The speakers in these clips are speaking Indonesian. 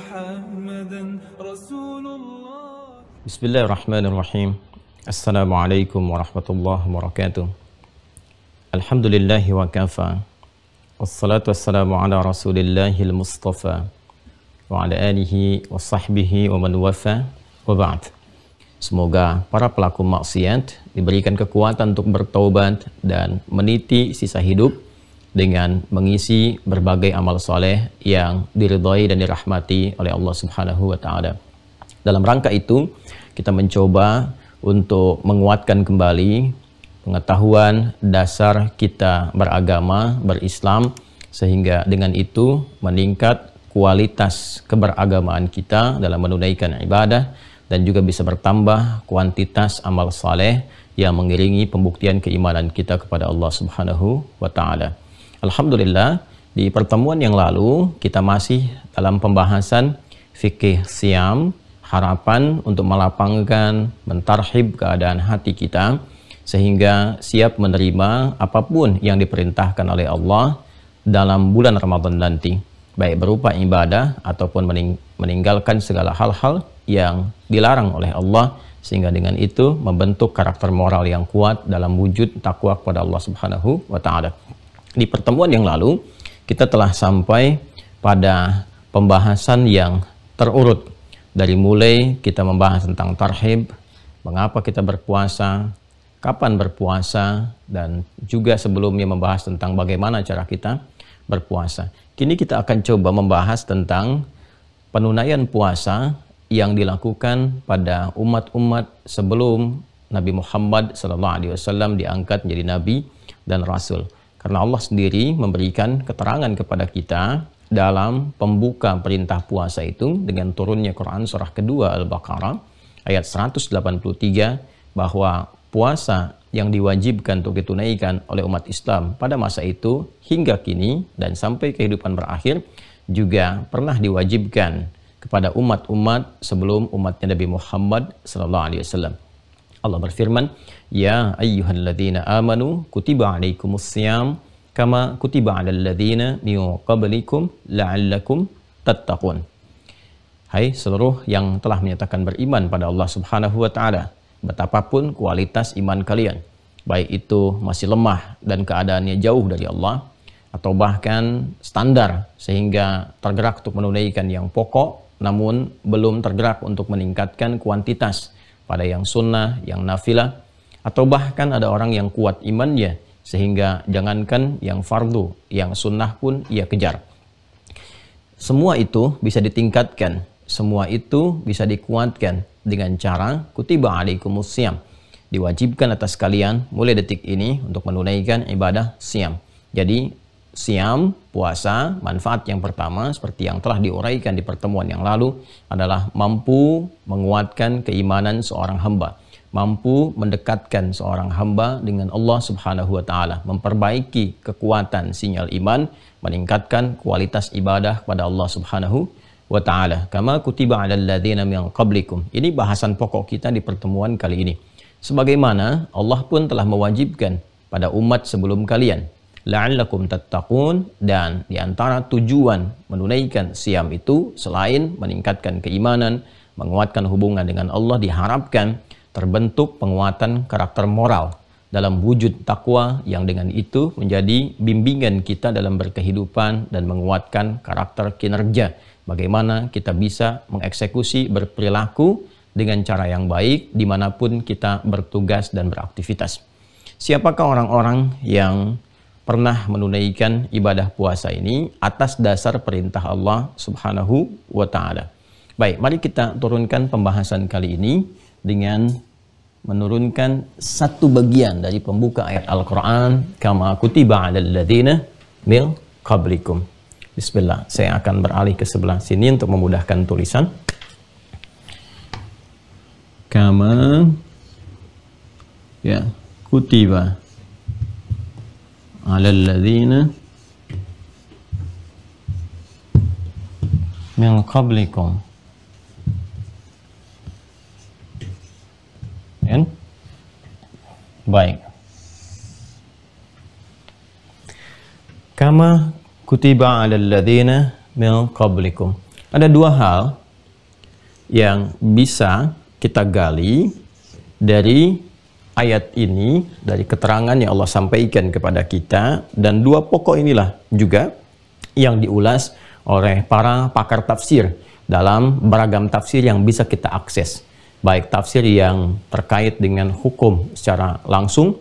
محمدا رسول الله. بسم الله الرحمن الرحيم. السلام عليكم ورحمة الله وبركاته. الحمد لله وكفى والصلاة والسلام على رسول الله المصطفى وعلى آله وصحبه ومن وفى وبعد. Semoga para pelaku maksiat diberikan kekuatan untuk bertaubat dan meniti sisa hidup dengan mengisi berbagai amal soleh yang diridhai dan dirahmati oleh Allah Subhanahu wa Ta'ala. Dalam rangka itu, kita mencoba untuk menguatkan kembali pengetahuan dasar kita beragama, berislam, sehingga dengan itu meningkat kualitas keberagamaan kita dalam menunaikan ibadah, dan juga bisa bertambah kuantitas amal saleh yang mengiringi pembuktian keimanan kita kepada Allah Subhanahu wa Ta'ala. Alhamdulillah, di pertemuan yang lalu kita masih dalam pembahasan fikih siam, harapan untuk melapangkan, mentarhib keadaan hati kita sehingga siap menerima apapun yang diperintahkan oleh Allah dalam bulan Ramadan nanti, baik berupa ibadah ataupun meninggalkan segala hal-hal yang dilarang oleh Allah, sehingga dengan itu membentuk karakter moral yang kuat dalam wujud takwa kepada Allah Subhanahu wa Ta'ala. Di pertemuan yang lalu kita telah sampai pada pembahasan yang terurut, dari mulai kita membahas tentang tarhib, mengapa kita berpuasa, kapan berpuasa, dan juga sebelumnya membahas tentang bagaimana cara kita berpuasa. Kini kita akan coba membahas tentang penunaian puasa yang dilakukan pada umat-umat sebelum Nabi Muhammad SAW diangkat menjadi Nabi dan Rasul. Karena Allah sendiri memberikan keterangan kepada kita dalam pembuka perintah puasa itu dengan turunnya Quran surah kedua Al-Baqarah ayat 183 bahwa puasa yang diwajibkan untuk ditunaikan oleh umat Islam pada masa itu hingga kini dan sampai kehidupan berakhir juga pernah diwajibkan kepada umat-umat sebelum umatnya Nabi Muhammad SAW. Allah berfirman, Ya ayyuhalladzina amanu kutiba alaikumussyam kama kutiba alal ladzina min qablikum la'allakum tattaqun. Hai seluruh yang telah menyatakan beriman pada Allah Subhanahu wa Ta'ala, betapapun kualitas iman kalian, baik itu masih lemah dan keadaannya jauh dari Allah, atau bahkan standar sehingga tergerak untuk menunaikan yang pokok namun belum tergerak untuk meningkatkan kuantitas pada yang sunnah, yang nafilah, atau bahkan ada orang yang kuat imannya sehingga jangankan yang fardu, yang sunnah pun ia kejar. Semua itu bisa ditingkatkan, semua itu bisa dikuatkan dengan cara kutiba alaikumussyam, diwajibkan atas kalian mulai detik ini untuk menunaikan ibadah siam. Jadi siam, puasa, manfaat yang pertama seperti yang telah diuraikan di pertemuan yang lalu adalah mampu menguatkan keimanan seorang hamba, mampu mendekatkan seorang hamba dengan Allah Subhanahu wa Ta'ala, memperbaiki kekuatan sinyal iman, meningkatkan kualitas ibadah kepada Allah Subhanahu wa Ta'ala. Kama kutiba 'alal ladzina min qablikum. Ini bahasan pokok kita di pertemuan kali ini. Sebagaimana Allah pun telah mewajibkan pada umat sebelum kalian, la'allakum tattaqun, dan diantara tujuan menunaikan siam itu selain meningkatkan keimanan, menguatkan hubungan dengan Allah, diharapkan terbentuk penguatan karakter moral dalam wujud takwa yang dengan itu menjadi bimbingan kita dalam berkehidupan dan menguatkan karakter kinerja. Bagaimana kita bisa mengeksekusi berperilaku dengan cara yang baik dimanapun kita bertugas dan beraktivitas. Siapakah orang-orang yang pernah menunaikan ibadah puasa ini atas dasar perintah Allah Subhanahu wa Ta'ala? Baik, mari kita turunkan pembahasan kali ini dengan menurunkan satu bagian dari pembuka ayat Al-Quran, kama kutiba 'alal ladzina min qablikum. Bismillah, saya akan beralih ke sebelah sini untuk memudahkan tulisan. Kama ya kutiba 'alal ladzina min qablikum. Ya? Baik. Kama kutiba 'alal ladzina min qablikum. Ada dua hal yang bisa kita gali dari ayat ini, dari keterangan yang Allah sampaikan kepada kita, dan dua pokok inilah juga yang diulas oleh para pakar tafsir dalam beragam tafsir yang bisa kita akses, baik tafsir yang terkait dengan hukum secara langsung,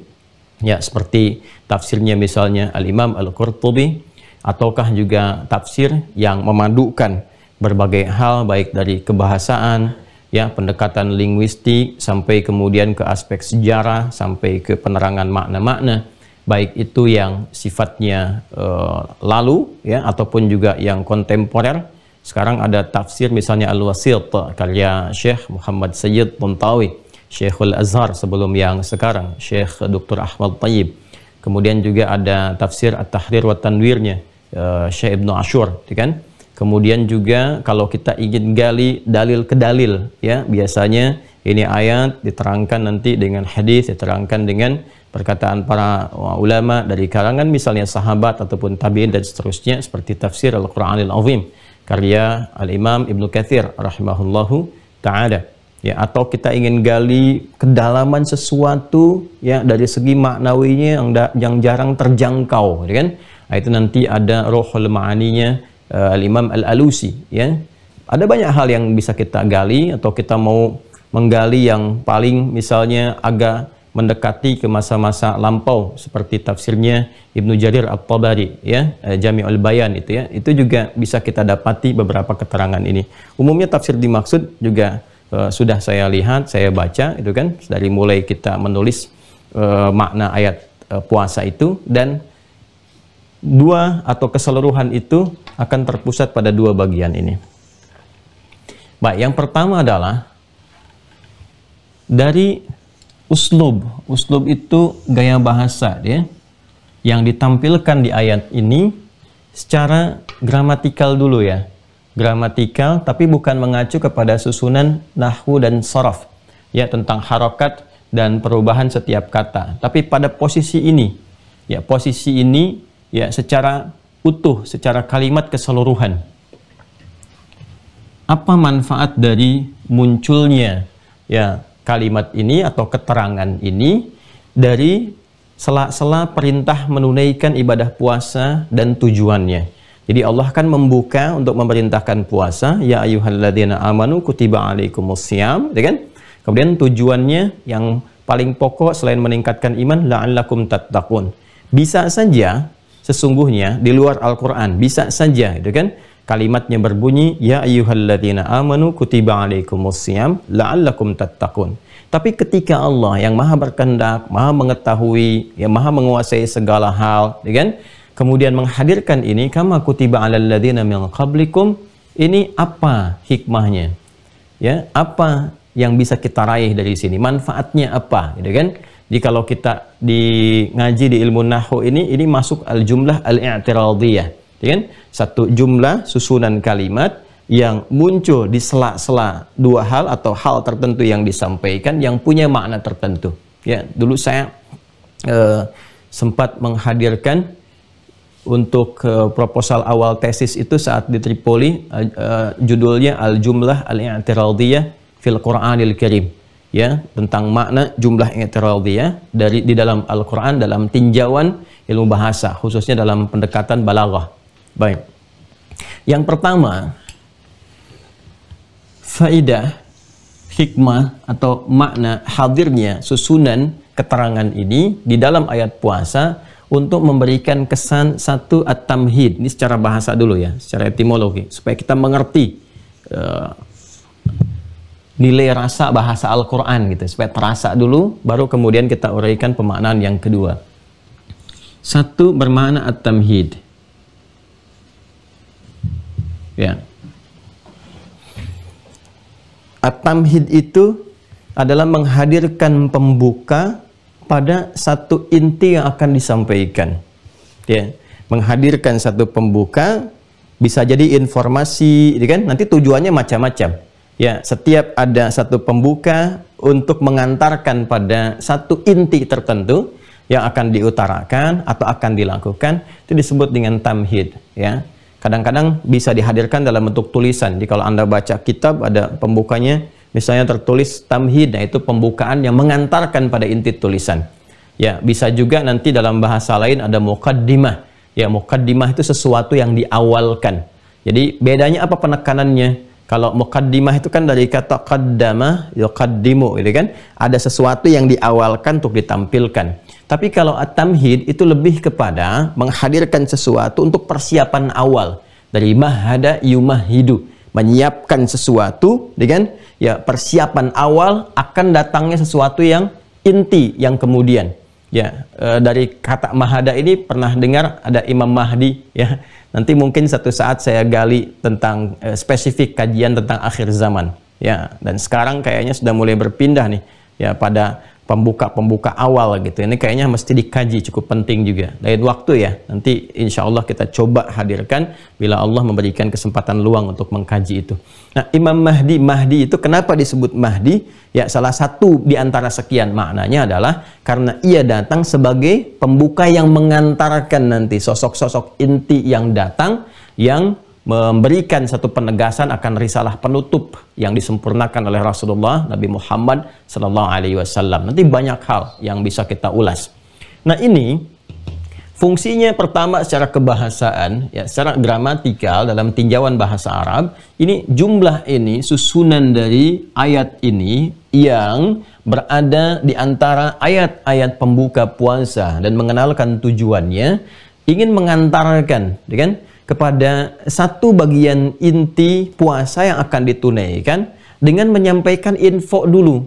ya seperti tafsirnya misalnya Al-Imam Al-Qurtubi, ataukah juga tafsir yang memadukan berbagai hal baik dari kebahasaan, ya pendekatan linguistik, sampai kemudian ke aspek sejarah, sampai ke penerangan makna-makna, baik itu yang sifatnya lalu, ya ataupun juga yang kontemporer. Sekarang ada tafsir misalnya Al-Wasit karya Syekh Muhammad Sayyid Tantawi, Syekhul Azhar sebelum yang sekarang, Syekh Dr. Ahmad Tayyib. Kemudian juga ada tafsir At-Tahrir wa Tanwirnya Syekh Ibnu Ashur, kan? Kemudian juga kalau kita ingin gali dalil ke dalil, ya biasanya ini ayat diterangkan nanti dengan hadis, diterangkan dengan perkataan para ulama dari kalangan misalnya sahabat ataupun tabi'in dan seterusnya, seperti tafsir Al-Qur'anil Azim karya Al-Imam Ibnu Katsir rahimahullahu ta'ala. Ya, atau kita ingin gali kedalaman sesuatu, ya dari segi maknawinya yang jarang terjangkau, kan? Nah, itu nanti ada Ruhul Ma'aninya Al-Imam Al-Alusi, ya. Ada banyak hal yang bisa kita gali, atau kita mau menggali yang paling misalnya agak mendekati ke masa-masa lampau seperti tafsirnya Ibnu Jarir At-Tabari, ya, Jami'ul Bayan itu, ya. Itu juga bisa kita dapati beberapa keterangan ini. Umumnya tafsir dimaksud juga sudah saya lihat, saya baca itu kan, dari mulai kita menulis makna ayat puasa itu, dan dua atau keseluruhan itu akan terpusat pada dua bagian ini. Baik, yang pertama adalah dari uslub. Uslub itu gaya bahasa, ya, yang ditampilkan di ayat ini secara gramatikal dulu, ya. Gramatikal, tapi bukan mengacu kepada susunan nahwu dan sharaf, ya, tentang harokat dan perubahan setiap kata. Tapi pada posisi ini, ya, posisi ini, ya, secara utuh, secara kalimat keseluruhan. Apa manfaat dari munculnya, ya, kalimat ini atau keterangan ini dari sela-sela perintah menunaikan ibadah puasa dan tujuannya. Jadi Allah kan membuka untuk memerintahkan puasa, ya ayyuhalladzina amanu kutiba alaikumussyam, ya kan? Kemudian tujuannya yang paling pokok selain meningkatkan iman, la'allakum tattaqun. Bisa saja sesungguhnya di luar Al-Qur'an, bisa saja, itu kan? Kalimatnya berbunyi, ya ayyuhalladzina amanu kutiba alaikumussyam la'allakum tattaqun. Tapi ketika Allah yang Maha berkehendak, Maha mengetahui, yang Maha menguasai segala hal, ya kan? Kemudian menghadirkan ini, kama kutiba alal ladzina min qablikum, ini apa hikmahnya? Ya, apa yang bisa kita raih dari sini? Manfaatnya apa? Gitu kan? Jadi kalau kita ngaji di ilmu nahwu ini masuk al-jumlah al-i'tiradiyah, ya kan? Satu jumlah susunan kalimat yang muncul di sela-sela dua hal atau hal tertentu yang disampaikan yang punya makna tertentu. Ya, dulu saya sempat menghadirkan untuk proposal awal tesis itu saat di Tripoli, judulnya Al-Jumlah Al-I'tiradiyah fil Qur'anil Karim, ya, tentang makna jumlah i'tiradiyah di dalam Al-Qur'an dalam tinjauan ilmu bahasa, khususnya dalam pendekatan balaghah. Baik. Yang pertama, faidah, hikmah atau makna hadirnya susunan keterangan ini di dalam ayat puasa untuk memberikan kesan satu at-tamhid. Ini secara bahasa dulu, ya, secara etimologi, supaya kita mengerti nilai rasa bahasa Al-Quran gitu, supaya terasa dulu, baru kemudian kita uraikan pemaknaan yang kedua. Satu bermakna at-tamhid, ya. At-tamhid itu adalah menghadirkan pembuka pada satu inti yang akan disampaikan, ya. Menghadirkan satu pembuka, bisa jadi informasi, kan? Nanti tujuannya macam-macam, ya. Setiap ada satu pembuka untuk mengantarkan pada satu inti tertentu yang akan diutarakan atau akan dilakukan, itu disebut dengan tamhid, ya. kadang-kadang bisa dihadirkan dalam bentuk tulisan. Jadi kalau Anda baca kitab ada pembukanya, misalnya tertulis tamhid, nah itu pembukaan yang mengantarkan pada inti tulisan. Ya, bisa juga nanti dalam bahasa lain ada muqaddimah. Ya, muqaddimah itu sesuatu yang diawalkan. Jadi bedanya apa penekanannya? Kalau muqaddimah itu kan dari kata qaddama, yuqaddimu, gitu kan? Ada sesuatu yang diawalkan untuk ditampilkan. Tapi kalau at-tamhid itu lebih kepada menghadirkan sesuatu untuk persiapan awal. Dari mahada yumahidu, menyiapkan sesuatu, gitu kan? Ya, persiapan awal akan datangnya sesuatu yang inti yang kemudian. Ya, dari kata mahada ini pernah dengar ada Imam Mahdi, ya. Nanti mungkin satu saat saya gali tentang spesifik kajian tentang akhir zaman, ya. Dan sekarang kayaknya sudah mulai berpindah nih, ya, pada pembuka awal gitu. Ini kayaknya mesti dikaji, cukup penting juga. Lain waktu ya, nanti insya Allah kita coba hadirkan bila Allah memberikan kesempatan luang untuk mengkaji itu. Nah, Imam Mahdi itu kenapa disebut Mahdi? Ya, salah satu di antara sekian maknanya adalah karena ia datang sebagai pembuka yang mengantarkan nanti sosok-sosok inti yang datang, yang memberikan satu penegasan akan risalah penutup yang disempurnakan oleh Rasulullah Nabi Muhammad Sallallahu Alaihi Wasallam. Nanti banyak hal yang bisa kita ulas. Nah, ini fungsinya pertama secara kebahasaan, ya, secara gramatikal dalam tinjauan bahasa Arab. Ini jumlah ini, susunan dari ayat ini yang berada di antara ayat-ayat pembuka puasa dan mengenalkan tujuannya, ingin mengantarkan, kan, kepada satu bagian inti puasa yang akan ditunaikan dengan menyampaikan info dulu.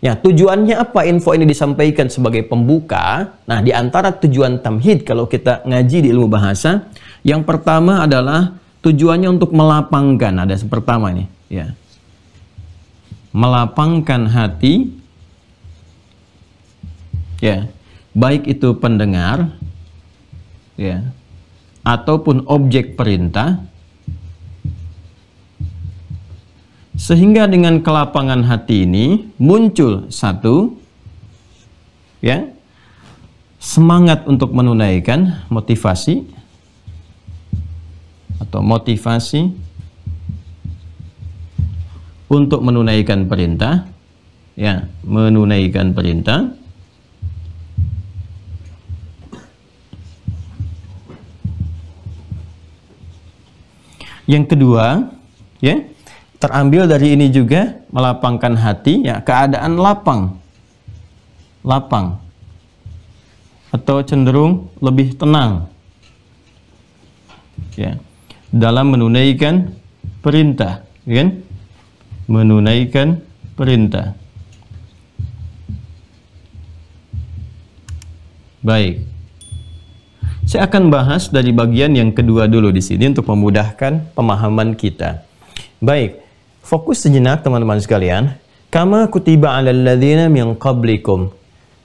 Ya, tujuannya apa info ini disampaikan sebagai pembuka? Nah, di antara tujuan tamhid kalau kita ngaji di ilmu bahasa, yang pertama adalah tujuannya untuk melapangkan. Ada pertama ini, ya. Melapangkan hati, ya, baik itu pendengar, ya, ataupun objek perintah, sehingga dengan kelapangan hati ini muncul satu, ya, semangat untuk menunaikan motivasi untuk menunaikan perintah, ya, menunaikan perintah. Yang kedua, ya, terambil dari ini juga melapangkan hati, ya, keadaan lapang atau cenderung lebih tenang, ya, dalam menunaikan perintah, kan? Menunaikan perintah. Baik. Saya akan bahas dari bagian yang kedua dulu di sini untuk memudahkan pemahaman kita. Baik, fokus sejenak teman-teman sekalian. Kama kutiba 'alal ladzina min qablikum.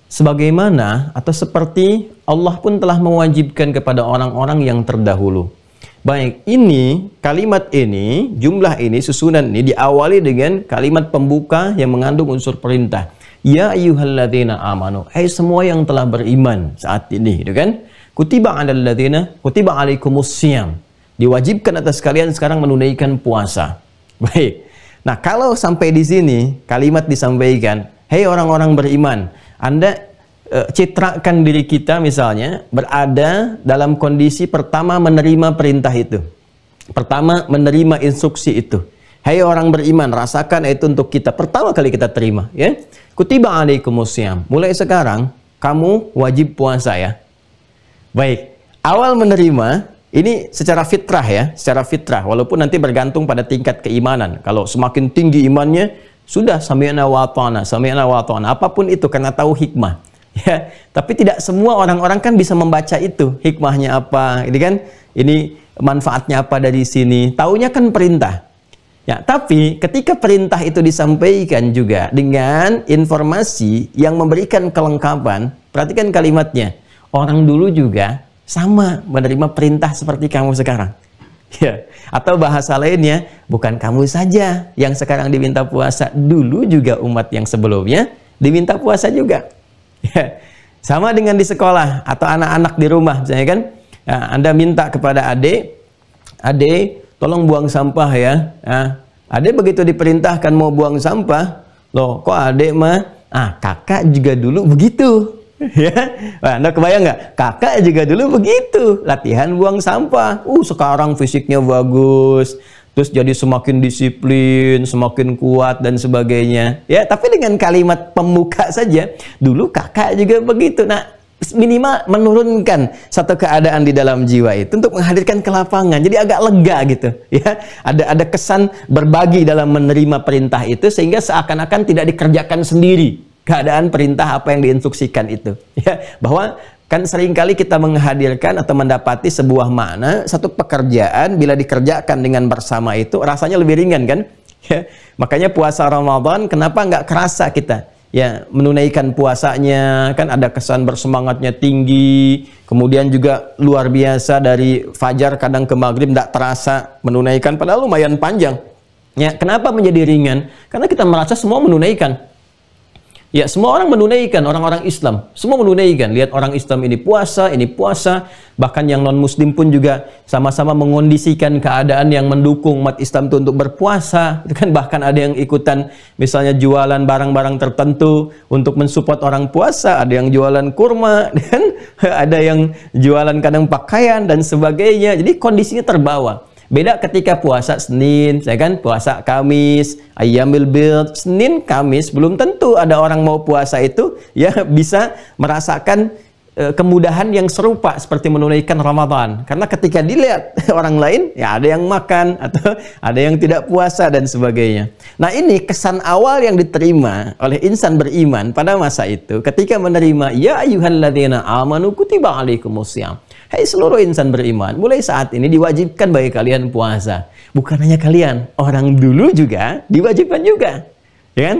Sebagaimana atau seperti Allah pun telah mewajibkan kepada orang-orang yang terdahulu. Baik, ini kalimat ini, jumlah ini, susunan ini diawali dengan kalimat pembuka yang mengandung unsur perintah. Ya ayyuhalladzina amanu. Hai semua yang telah beriman saat ini, gitu kan? Kutiba 'alal ladzina, kutiba 'alaikumus-syiyam. Diwajibkan atas kalian sekarang menunaikan puasa. Baik. Nah, kalau sampai di sini kalimat disampaikan, "Hei orang-orang beriman, Anda citrakan diri kita misalnya berada dalam kondisi pertama menerima perintah itu. Pertama menerima instruksi itu. Hei orang beriman, rasakan itu untuk kita. Pertama kali kita terima, ya. Kutiba 'alaikumus-syiyam. Mulai sekarang kamu wajib puasa, ya." Baik, awal menerima ini secara fitrah, ya, secara fitrah, walaupun nanti bergantung pada tingkat keimanan. Kalau semakin tinggi imannya, sudah sami'na wa ata'na, apapun itu karena tahu hikmah, ya. Tapi tidak semua orang-orang kan bisa membaca itu, hikmahnya apa, ini kan, ini manfaatnya apa dari sini, taunya kan perintah. Ya, tapi ketika perintah itu disampaikan juga dengan informasi yang memberikan kelengkapan, perhatikan kalimatnya. Orang dulu juga sama menerima perintah seperti kamu sekarang. Ya, atau bahasa lainnya, bukan kamu saja yang sekarang diminta puasa, dulu juga umat yang sebelumnya diminta puasa juga. Ya, sama dengan di sekolah atau anak-anak di rumah, misalnya kan, ya, Anda minta kepada adik "Ade, tolong buang sampah ya." Ade begitu diperintahkan mau buang sampah, loh kok ade mah? Kakak juga dulu begitu. Ya, Anda kebayang nggak? Kakak juga dulu begitu, latihan buang sampah. Sekarang fisiknya bagus, terus jadi semakin disiplin, semakin kuat dan sebagainya. Ya, tapi dengan kalimat pembuka saja, dulu kakak juga begitu. Nah, minimal menurunkan satu keadaan di dalam jiwa itu untuk menghadirkan ke lapangan. Jadi agak lega gitu. Ya, ada kesan berbagi dalam menerima perintah itu sehingga seakan-akan tidak dikerjakan sendiri. Keadaan perintah apa yang diinstruksikan itu. Ya, bahwa kan seringkali kita menghadirkan atau mendapati sebuah makna, satu pekerjaan bila dikerjakan dengan bersama itu rasanya lebih ringan kan? Ya, makanya puasa Ramadan kenapa nggak kerasa kita? Ya, menunaikan puasanya kan ada kesan bersemangatnya tinggi, kemudian juga luar biasa dari fajar kadang ke maghrib tidak terasa menunaikan padahal lumayan panjang. Ya, kenapa menjadi ringan? Karena kita merasa semua menunaikan. Ya, semua orang menunaikan, orang-orang Islam semua menunaikan. Lihat orang Islam ini puasa, bahkan yang non-muslim pun juga sama-sama mengondisikan keadaan yang mendukung umat Islam itu untuk berpuasa. Itu kan bahkan ada yang ikutan misalnya jualan barang-barang tertentu untuk mensupport orang puasa, ada yang jualan kurma dan ada yang jualan kadang pakaian dan sebagainya. Jadi kondisinya terbawa. Beda ketika puasa Senin, saya kan puasa Kamis, Ayyamil Bid, Senin, Kamis, belum tentu ada orang mau puasa itu ya bisa merasakan kemudahan yang serupa seperti menunaikan Ramadan. Karena ketika dilihat orang lain, ya ada yang makan atau ada yang tidak puasa dan sebagainya. Nah, ini kesan awal yang diterima oleh insan beriman pada masa itu ketika menerima ya ayyuhalladzina amanu kutiba alaikumusiyam. Hai seluruh insan beriman, mulai saat ini diwajibkan bagi kalian puasa. Bukan hanya kalian, orang dulu juga diwajibkan juga. Ya kan?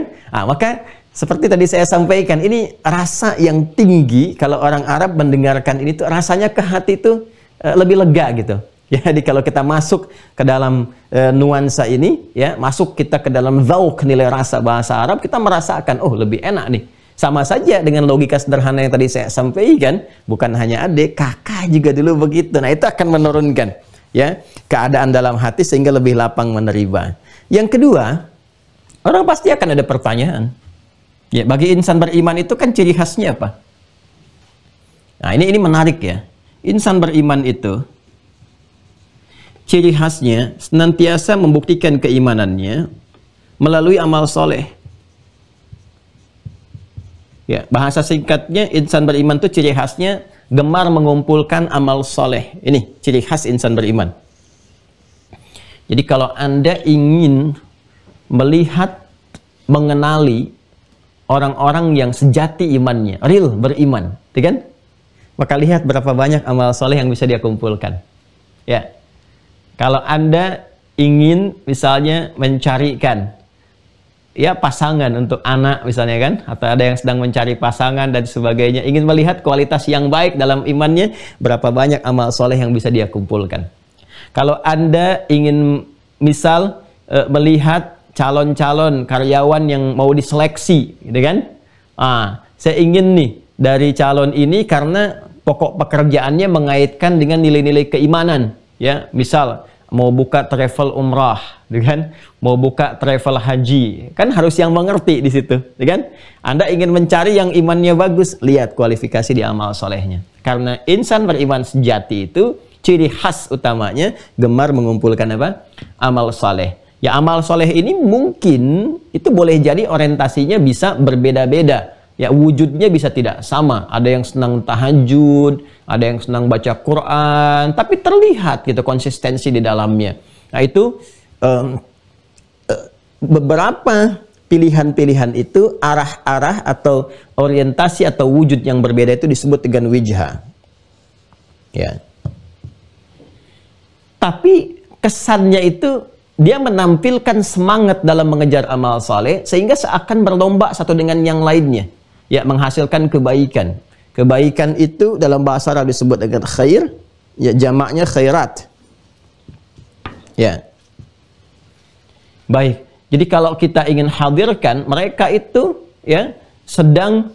Maka seperti tadi saya sampaikan, ini rasa yang tinggi kalau orang Arab mendengarkan ini tuh rasanya ke hati itu lebih lega gitu. Jadi kalau kita masuk ke dalam nuansa ini, ya masuk kita ke dalam dzauq nilai rasa bahasa Arab, kita merasakan lebih enak nih. Sama saja dengan logika sederhana yang tadi saya sampaikan, bukan hanya adik, kakak juga dulu begitu. Nah, itu akan menurunkan ya keadaan dalam hati sehingga lebih lapang menerima. Yang kedua, orang pasti akan ada pertanyaan. Ya, bagi insan beriman itu kan ciri khasnya apa? Nah, ini menarik ya. Insan beriman itu ciri khasnya senantiasa membuktikan keimanannya melalui amal soleh. Ya, bahasa singkatnya insan beriman itu ciri khasnya gemar mengumpulkan amal soleh. Ini ciri khas insan beriman. Jadi kalau Anda ingin melihat, mengenali orang-orang yang sejati imannya, real beriman, kan? Maka lihat berapa banyak amal soleh yang bisa dia kumpulkan. Ya, kalau Anda ingin misalnya mencarikan ya pasangan untuk anak misalnya kan, atau ada yang sedang mencari pasangan dan sebagainya, ingin melihat kualitas yang baik dalam imannya, berapa banyak amal soleh yang bisa dia kumpulkan. Kalau Anda ingin misal melihat calon-calon karyawan yang mau diseleksi gitu kan, saya ingin nih dari calon ini karena pokok pekerjaannya mengaitkan dengan nilai-nilai keimanan, ya misal mau buka travel umrah, kan? Mau buka travel haji, kan harus yang mengerti di situ, kan? Anda ingin mencari yang imannya bagus, lihat kualifikasi di amal solehnya. Karena insan beriman sejati itu ciri khas utamanya gemar mengumpulkan apa? Amal soleh. Ya, amal soleh ini mungkin itu boleh jadi orientasinya bisa berbeda-beda. Ya, wujudnya bisa tidak sama. Ada yang senang tahajud, ada yang senang baca Quran, tapi terlihat gitu konsistensi di dalamnya. Nah, itu beberapa pilihan-pilihan itu, arah-arah atau orientasi atau wujud yang berbeda itu disebut dengan wijha. Ya. Tapi kesannya itu dia menampilkan semangat dalam mengejar amal saleh sehingga seakan berlomba satu dengan yang lainnya. Ya, menghasilkan kebaikan. Kebaikan itu dalam bahasa Arab disebut dengan khair, ya jamaknya khairat. Ya. Baik. Jadi kalau kita ingin hadirkan mereka itu ya sedang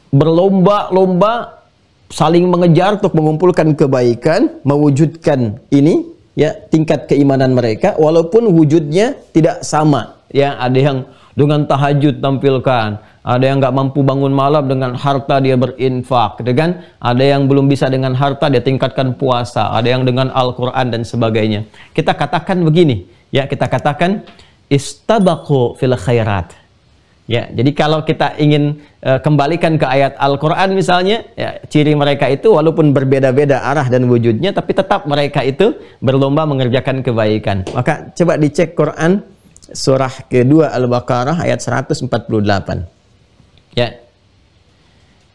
berlomba-lomba saling mengejar untuk mengumpulkan kebaikan, mewujudkan ini ya tingkat keimanan mereka walaupun wujudnya tidak sama. Ya, ada yang dengan tahajud tampilkan, ada yang nggak mampu bangun malam dengan harta dia berinfak, gitu kan? Ada yang belum bisa dengan harta dia tingkatkan puasa, ada yang dengan Al-Quran dan sebagainya. Kita katakan begini, ya kita katakan istabaqu fil khairat. Ya, jadi kalau kita ingin kembalikan ke ayat Al-Quran misalnya, ya, ciri mereka itu walaupun berbeda-beda arah dan wujudnya, tapi tetap mereka itu berlomba mengerjakan kebaikan. Maka coba dicek Quran surah kedua Al-Baqarah ayat 148. Ya.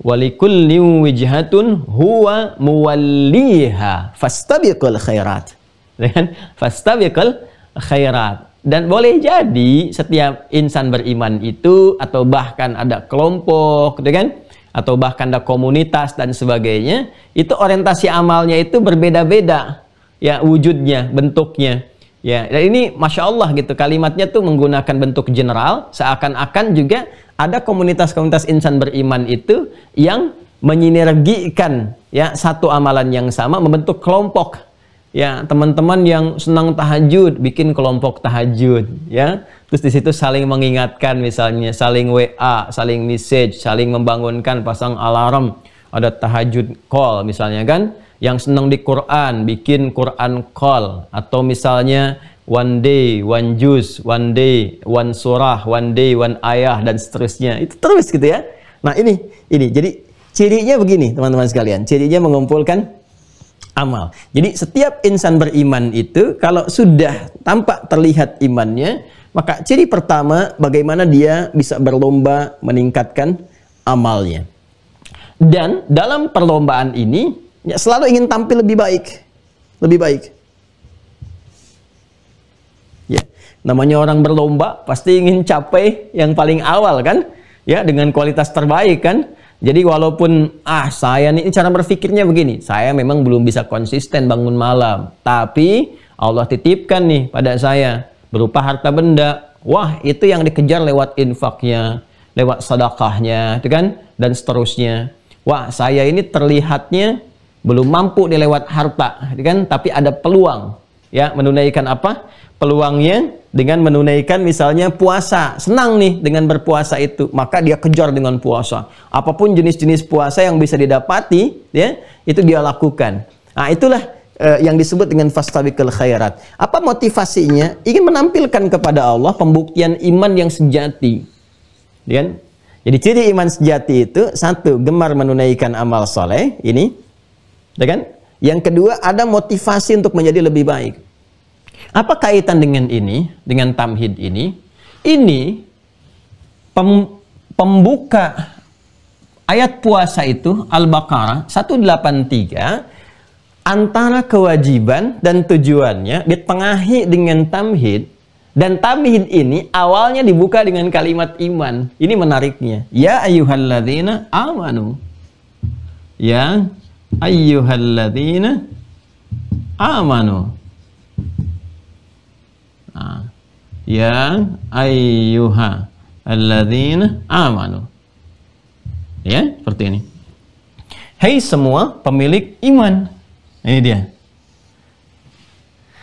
Walikulli wijhatun huwa muwalliha fastabiqul khairat. Dan fastabiqul khairat. Dan boleh jadi setiap insan beriman itu, atau bahkan ada kelompok, gitu kan? Atau bahkan ada komunitas dan sebagainya, itu orientasi amalnya itu berbeda-beda, ya wujudnya, bentuknya. Ya, dan ini Masya Allah gitu, kalimatnya tuh menggunakan bentuk general, seakan-akan juga ada komunitas-komunitas insan beriman itu yang menyinergikan ya satu amalan yang sama, membentuk kelompok. Ya, teman-teman yang senang tahajud bikin kelompok tahajud, ya. Terus di situ saling mengingatkan, misalnya saling WA, saling message, saling membangunkan, pasang alarm, ada tahajud call misalnya kan. Yang senang di Quran bikin Quran call, atau misalnya one day one juz, one day one surah, one day one ayah dan seterusnya. Itu terus gitu ya. Nah, ini jadi cirinya begini teman-teman sekalian. Cirinya mengumpulkan amal. Jadi setiap insan beriman itu kalau sudah tampak terlihat imannya, maka ciri pertama bagaimana dia bisa berlomba meningkatkan amalnya. Dan dalam perlombaan ini ya, selalu ingin tampil lebih baik. Lebih baik. Ya, namanya orang berlomba pasti ingin capai yang paling awal kan? Ya, dengan kualitas terbaik kan? Jadi walaupun saya nih cara berpikirnya begini, saya memang belum bisa konsisten bangun malam, tapi Allah titipkan nih pada saya berupa harta benda. Wah, itu yang dikejar lewat infaknya, lewat sedekahnya, itu kan, dan seterusnya. Wah, saya ini terlihatnya belum mampu dilewat harta, itu kan, tapi ada peluang ya menunaikan apa? Peluangnya dengan menunaikan misalnya puasa, senang nih dengan berpuasa itu, maka dia kejar dengan puasa. Apapun jenis-jenis puasa yang bisa didapati, ya, itu dia lakukan. Nah, itulah yang disebut dengan fastabiqul khairat. Apa motivasinya? Ingin menampilkan kepada Allah pembuktian iman yang sejati. Ya? Jadi ciri iman sejati itu, satu, gemar menunaikan amal soleh, ini, ya kan? Yang kedua, ada motivasi untuk menjadi lebih baik. Apa kaitan dengan ini, dengan tamhid ini? Ini pembuka ayat puasa itu Al-Baqarah 183, antara kewajiban dan tujuannya ditengahi dengan tamhid, dan tamhid ini awalnya dibuka dengan kalimat iman. Ini menariknya. Ya ayyuhalladzina amanu. Ya ayyuhalladzina amanu. Ya ayyuha alladzina amanu. Ya, seperti ini. Hai semua pemilik iman. Ini dia.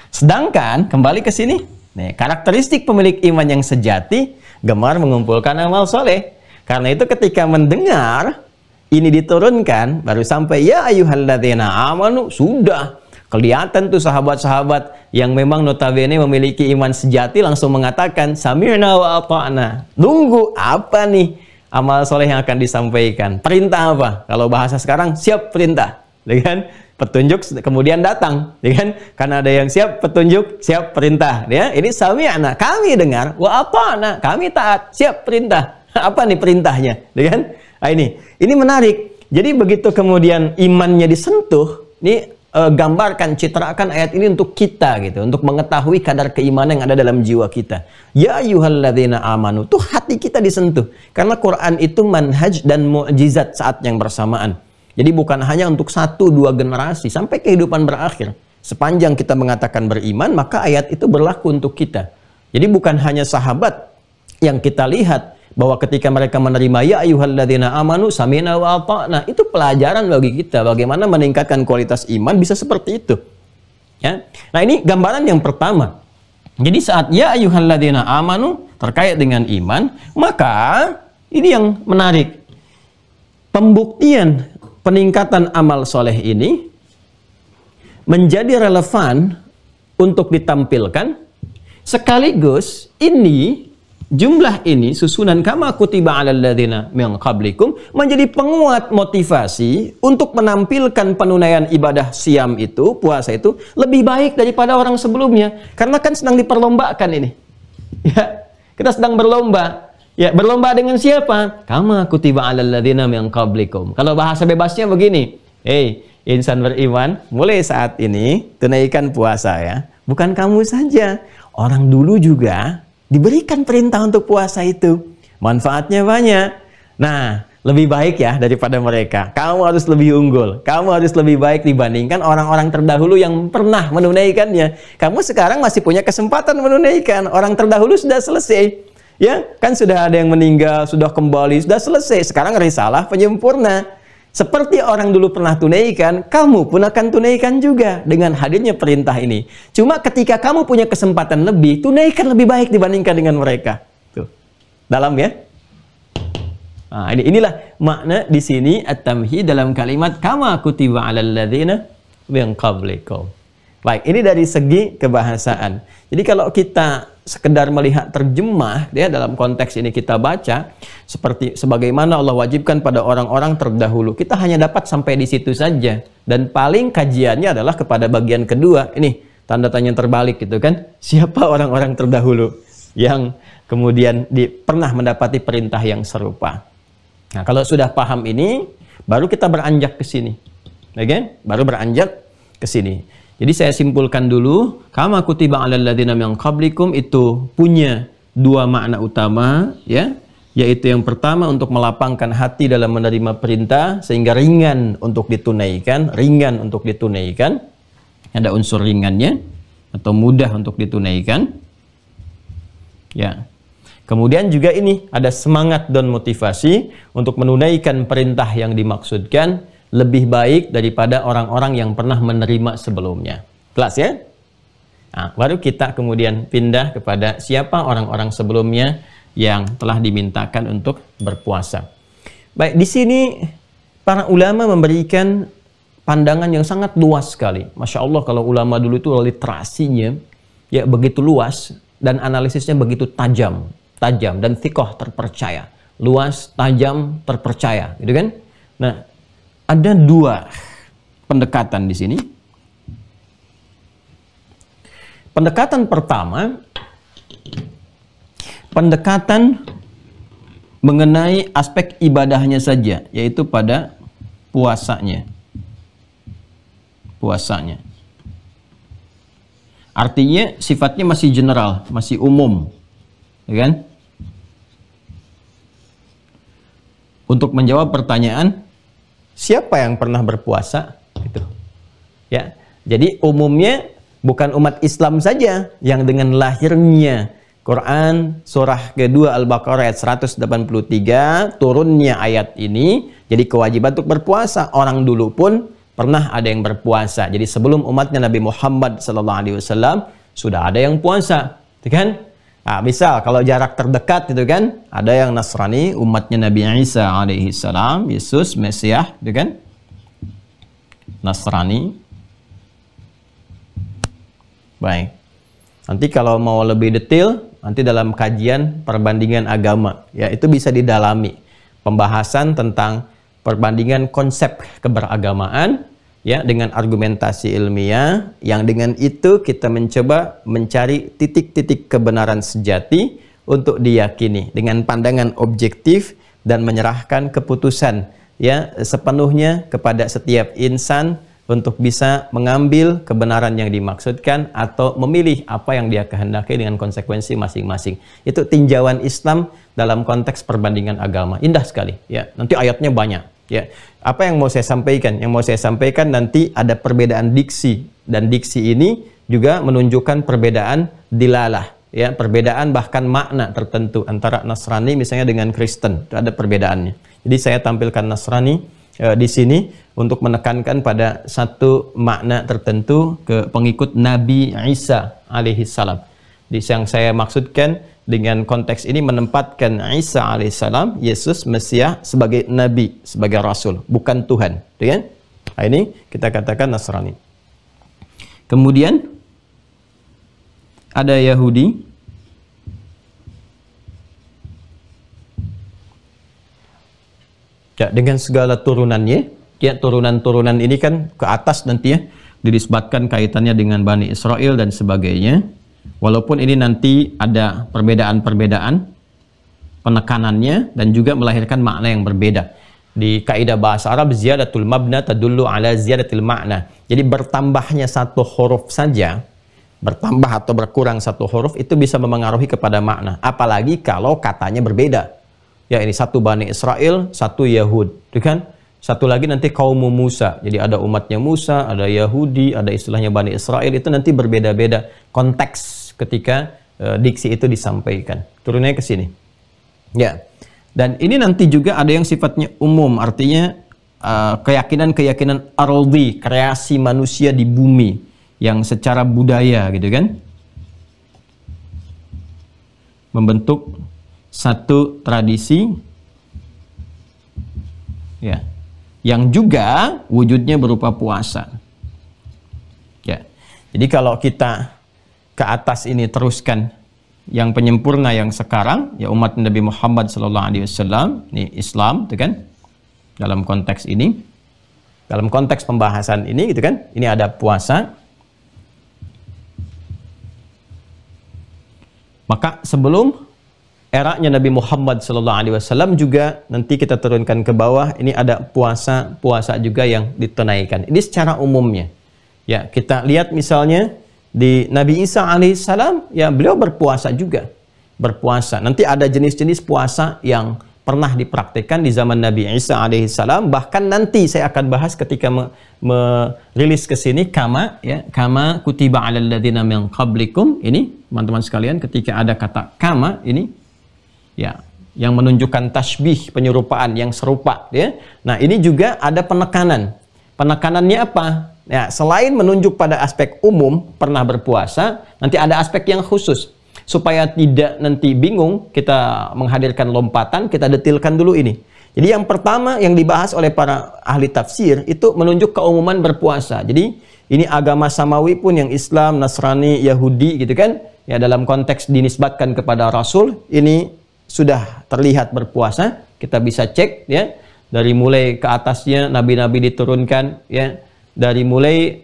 Sedangkan kembali ke sini, nih, karakteristik pemilik iman yang sejati gemar mengumpulkan amal soleh. Karena itu ketika mendengar ini diturunkan, baru sampai ya ayyuhalladzina amanu, sudah kelihatan tuh sahabat-sahabat yang memang notabene memiliki iman sejati langsung mengatakan sami'na wa ata'na. Nunggu apa nih amal soleh yang akan disampaikan? Perintah apa? Kalau bahasa sekarang, siap perintah, kan? Petunjuk kemudian datang, kan? Karena ada yang siap petunjuk, siap perintah, ya. Ini sami'na, kami dengar, wa ata'na, kami taat, siap perintah. Apa nih perintahnya, kan? Nah, ini menarik. Jadi begitu kemudian imannya disentuh, ini gambarkan, citrakan ayat ini untuk kita gitu, untuk mengetahui kadar keimanan yang ada dalam jiwa kita. Ya ayyuhalladzina amanu, tuh hati kita disentuh. Karena Quran itu manhaj dan mukjizat saat yang bersamaan. Jadi bukan hanya untuk 1-2 generasi sampai kehidupan berakhir. Sepanjang kita mengatakan beriman, maka ayat itu berlaku untuk kita. Jadi bukan hanya sahabat yang kita lihat bahwa ketika mereka menerima ya ayyuhalladzina amanu sami'na wa ata'na, itu pelajaran bagi kita bagaimana meningkatkan kualitas iman bisa seperti itu. Ya. Nah, ini gambaran yang pertama. Jadi saat ya ayyuhalladzina amanu terkait dengan iman, maka ini yang menarik. Pembuktian peningkatan amal soleh ini menjadi relevan untuk ditampilkan, sekaligus ini jumlah ini susunan kama kutiba 'alal ladzina min qablikum menjadi penguat motivasi untuk menampilkan penunaian ibadah siam itu, puasa itu lebih baik daripada orang sebelumnya. Karena kan sedang diperlombakan ini. Ya, kita sedang berlomba. Ya, berlomba dengan siapa? Kama kutiba 'alal ladzina min qablikum. Kalau bahasa bebasnya begini, insan beriman, mulai saat ini tunaikan puasa ya. Bukan kamu saja, orang dulu juga diberikan perintah untuk puasa itu. Manfaatnya banyak. Nah, lebih baik ya daripada mereka. Kamu harus lebih unggul. Kamu harus lebih baik dibandingkan orang-orang terdahulu yang pernah menunaikannya. Kamu sekarang masih punya kesempatan menunaikan. Orang terdahulu sudah selesai. Ya, kan sudah ada yang meninggal, sudah kembali, sudah selesai. Sekarang risalah penyempurna. Seperti orang dulu pernah tunaikan, kamu pun akan tunaikan juga dengan hadirnya perintah ini. Cuma ketika kamu punya kesempatan lebih, tunaikan lebih baik dibandingkan dengan mereka. Tuh. Dalam ya. Nah, inilah makna di sini at-tamhid dalam kalimat kama kutiba 'alal ladzina min qablikum. Baik, ini dari segi kebahasaan. Jadi kalau kita sekedar melihat terjemah ya, dalam konteks ini kita baca seperti sebagaimana Allah wajibkan pada orang-orang terdahulu, kita hanya dapat sampai di situ saja, dan paling kajiannya adalah kepada bagian kedua ini, tanda tanya terbalik gitu kan, siapa orang-orang terdahulu yang kemudian pernah mendapati perintah yang serupa. Nah, kalau sudah paham ini baru kita beranjak ke sini, okay? Baru beranjak ke sini. Jadi saya simpulkan dulu, kama kutiba 'alal ladzina min qablikum itu punya dua makna utama ya, yaitu yang pertama untuk melapangkan hati dalam menerima perintah sehingga ringan untuk ditunaikan, ada unsur ringannya atau mudah untuk ditunaikan. Ya. Kemudian juga ini ada semangat dan motivasi untuk menunaikan perintah yang dimaksudkan lebih baik daripada orang-orang yang pernah menerima sebelumnya. Jelas ya? Nah, baru kita kemudian pindah kepada siapa orang-orang sebelumnya yang telah dimintakan untuk berpuasa. Baik, di sini para ulama memberikan pandangan yang sangat luas sekali. Masya Allah, kalau ulama dulu itu literasinya ya begitu luas dan analisisnya begitu tajam dan thiqah, terpercaya. Luas, tajam, terpercaya, gitu kan? Nah, ada dua pendekatan di sini. Pendekatan pertama, pendekatan mengenai aspek ibadahnya saja, yaitu pada puasanya. Artinya sifatnya masih general, masih umum, ya kan? Untuk menjawab pertanyaan, siapa yang pernah berpuasa? Gitu. Ya. Jadi umumnya bukan umat Islam saja yang dengan lahirnya Quran surah kedua Al-Baqarah ayat 183 turunnya ayat ini jadi kewajiban untuk berpuasa. Orang dulu pun pernah ada yang berpuasa. Jadi sebelum umatnya Nabi Muhammad SAW sudah ada yang puasa, gitu kan? Nah, misal kalau jarak terdekat itu kan ada yang Nasrani, umatnya Nabi Isa alaihissalam, Yesus Mesias, gitu kan? Nasrani. Baik. Nanti kalau mau lebih detail, nanti dalam kajian perbandingan agama, ya itu bisa didalami. Pembahasan tentang perbandingan konsep keberagamaan, ya dengan argumentasi ilmiah, yang dengan itu kita mencoba mencari titik-titik kebenaran sejati untuk diyakini dengan pandangan objektif dan menyerahkan keputusan ya sepenuhnya kepada setiap insan untuk bisa mengambil kebenaran yang dimaksudkan atau memilih apa yang dia kehendaki dengan konsekuensi masing-masing. Itu tinjauan Islam dalam konteks perbandingan agama. Indah sekali ya. Nanti ayatnya banyak. Ya, apa yang mau saya sampaikan? Yang mau saya sampaikan nanti ada perbedaan diksi, dan diksi ini juga menunjukkan perbedaan dilalah, ya, perbedaan bahkan makna tertentu antara Nasrani misalnya dengan Kristen. Itu ada perbedaannya. Jadi saya tampilkan Nasrani, di sini untuk menekankan pada satu makna tertentu ke pengikut Nabi Isa alaihissalam. Yang saya maksudkan dengan konteks ini menempatkan Isa alaihissalam, Yesus Mesias, sebagai Nabi, sebagai Rasul, bukan Tuhan. Kan? Nah, ini kita katakan Nasrani. Kemudian ada Yahudi. Ya, dengan segala turunannya, ya turunan-turunan ini kan ke atas nanti ya, dinisbatkan kaitannya dengan Bani Israel dan sebagainya. Walaupun ini nanti ada perbedaan-perbedaan penekanannya dan juga melahirkan makna yang berbeda. Di kaidah bahasa Arab, ziyadatul mabna tadullu ala ziyadatil makna. Jadi bertambahnya satu huruf saja, bertambah atau berkurang satu huruf itu bisa memengaruhi kepada makna. Apalagi kalau katanya berbeda. Ya, ini satu Bani Israel, satu Yahud, kan? Satu lagi nanti kaum Musa. Jadi ada umatnya Musa, ada Yahudi, ada istilahnya Bani Israel. Itu nanti berbeda-beda konteks ketika diksi itu disampaikan. Turunnya ke sini. Ya. Dan ini nanti juga ada yang sifatnya umum, artinya keyakinan-keyakinan ardi, kreasi manusia di bumi yang secara budaya gitu kan, membentuk satu tradisi ya, yang juga wujudnya berupa puasa. Ya. Jadi kalau kita ke atas ini teruskan yang penyempurna yang sekarang, ya umat Nabi Muhammad SAW, ini Islam, gitu kan? Dalam konteks ini, dalam konteks pembahasan ini, gitu kan? Ini ada puasa. Maka sebelum eranya Nabi Muhammad SAW juga nanti kita turunkan ke bawah, ini ada puasa juga yang ditunaikan. Ini secara umumnya. Ya, kita lihat misalnya di Nabi Isa alaihissalam, ya beliau berpuasa juga. Berpuasa. Nanti ada jenis-jenis puasa yang pernah dipraktikkan di zaman Nabi Isa alaihissalam. Bahkan nanti saya akan bahas ketika merilis ke sini kama kutiba 'alal ladzina min qablikum. Ini teman-teman sekalian, ketika ada kata kama ini, ya, yang menunjukkan tasbih, penyerupaan yang serupa, ya. Nah, ini juga ada penekanan. Penekanannya apa? Ya, selain menunjuk pada aspek umum pernah berpuasa, nanti ada aspek yang khusus. Supaya tidak nanti bingung, kita menghadirkan lompatan, kita detilkan dulu ini. Jadi yang pertama yang dibahas oleh para ahli tafsir itu menunjuk keumuman berpuasa. Jadi ini agama samawi pun yang Islam, Nasrani, Yahudi gitu kan, ya dalam konteks dinisbatkan kepada Rasul, ini sudah terlihat berpuasa. Kita bisa cek ya, dari mulai ke atasnya nabi-nabi diturunkan ya. Dari mulai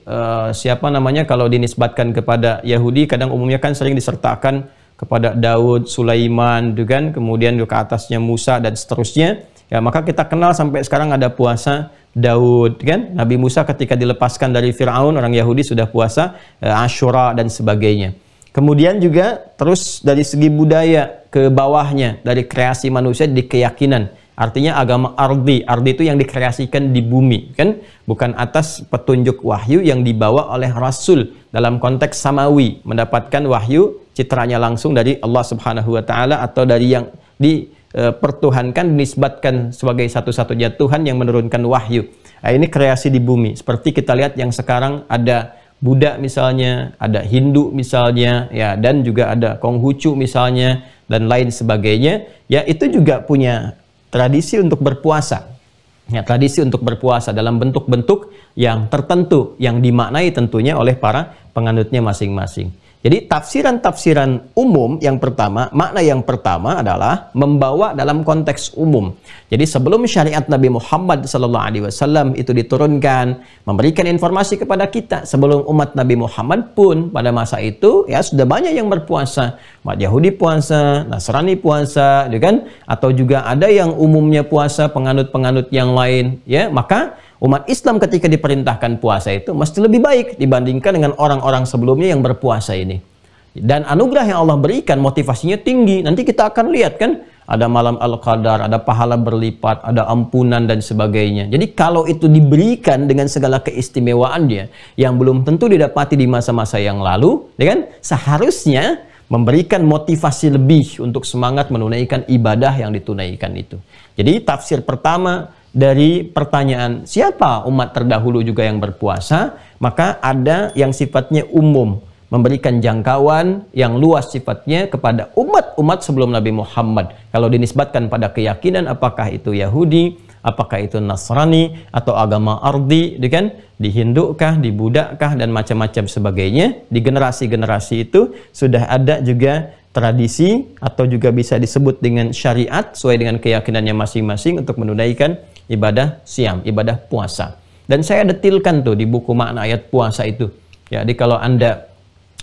siapa namanya, kalau dinisbatkan kepada Yahudi kadang umumnya kan sering disertakan kepada Daud, Sulaiman, kan? Kemudian ke atasnya Musa dan seterusnya. Ya, maka kita kenal sampai sekarang ada puasa Daud, kan? Nabi Musa ketika dilepaskan dari Fir'aun, orang Yahudi sudah puasa Ashura dan sebagainya. Kemudian juga terus dari segi budaya ke bawahnya, dari kreasi manusia di keyakinan. Artinya agama ardi itu yang dikreasikan di bumi, kan? Bukan atas petunjuk wahyu yang dibawa oleh Rasul dalam konteks samawi, mendapatkan wahyu citranya langsung dari Allah Subhanahu wa taala, atau dari yang dipertuhankan, dinisbatkan sebagai satu-satunya Tuhan yang menurunkan wahyu. Nah, ini kreasi di bumi. Seperti kita lihat yang sekarang ada Buddha misalnya, ada Hindu misalnya, ya, dan juga ada Konghucu misalnya, dan lain sebagainya. Ya, itu juga punya tradisi untuk berpuasa. Ya, tradisi untuk berpuasa dalam bentuk-bentuk yang tertentu, yang dimaknai tentunya oleh para penganutnya masing-masing. Jadi tafsiran-tafsiran umum yang pertama, makna yang pertama adalah membawa dalam konteks umum. Jadi sebelum syariat Nabi Muhammad SAW itu diturunkan, memberikan informasi kepada kita, sebelum umat Nabi Muhammad pun pada masa itu ya sudah banyak yang berpuasa. Umat Yahudi puasa, Nasrani puasa, kan? Atau juga ada yang umumnya puasa, penganut-penganut yang lain, ya. Maka umat Islam ketika diperintahkan puasa itu mesti lebih baik dibandingkan dengan orang-orang sebelumnya yang berpuasa ini. Dan anugerah yang Allah berikan motivasinya tinggi. Nanti kita akan lihat kan, ada malam Al-Qadar, ada pahala berlipat, ada ampunan dan sebagainya. Jadi kalau itu diberikan dengan segala keistimewaannya yang belum tentu didapati di masa-masa yang lalu, ya kan? Seharusnya memberikan motivasi lebih untuk semangat menunaikan ibadah yang ditunaikan itu. Jadi tafsir pertama dari pertanyaan siapa umat terdahulu juga yang berpuasa, maka ada yang sifatnya umum, memberikan jangkauan yang luas sifatnya kepada umat-umat sebelum Nabi Muhammad. Kalau dinisbatkan pada keyakinan, apakah itu Yahudi, apakah itu Nasrani, atau agama Ardi, kan? Di Hindukah, di Budakkah, dan macam-macam sebagainya. Di generasi-generasi itu sudah ada juga tradisi, atau juga bisa disebut dengan syariat, sesuai dengan keyakinannya masing-masing untuk menunaikan ibadah siam, ibadah puasa. Dan saya detilkan tuh di buku makna ayat puasa itu. Ya, jadi kalau Anda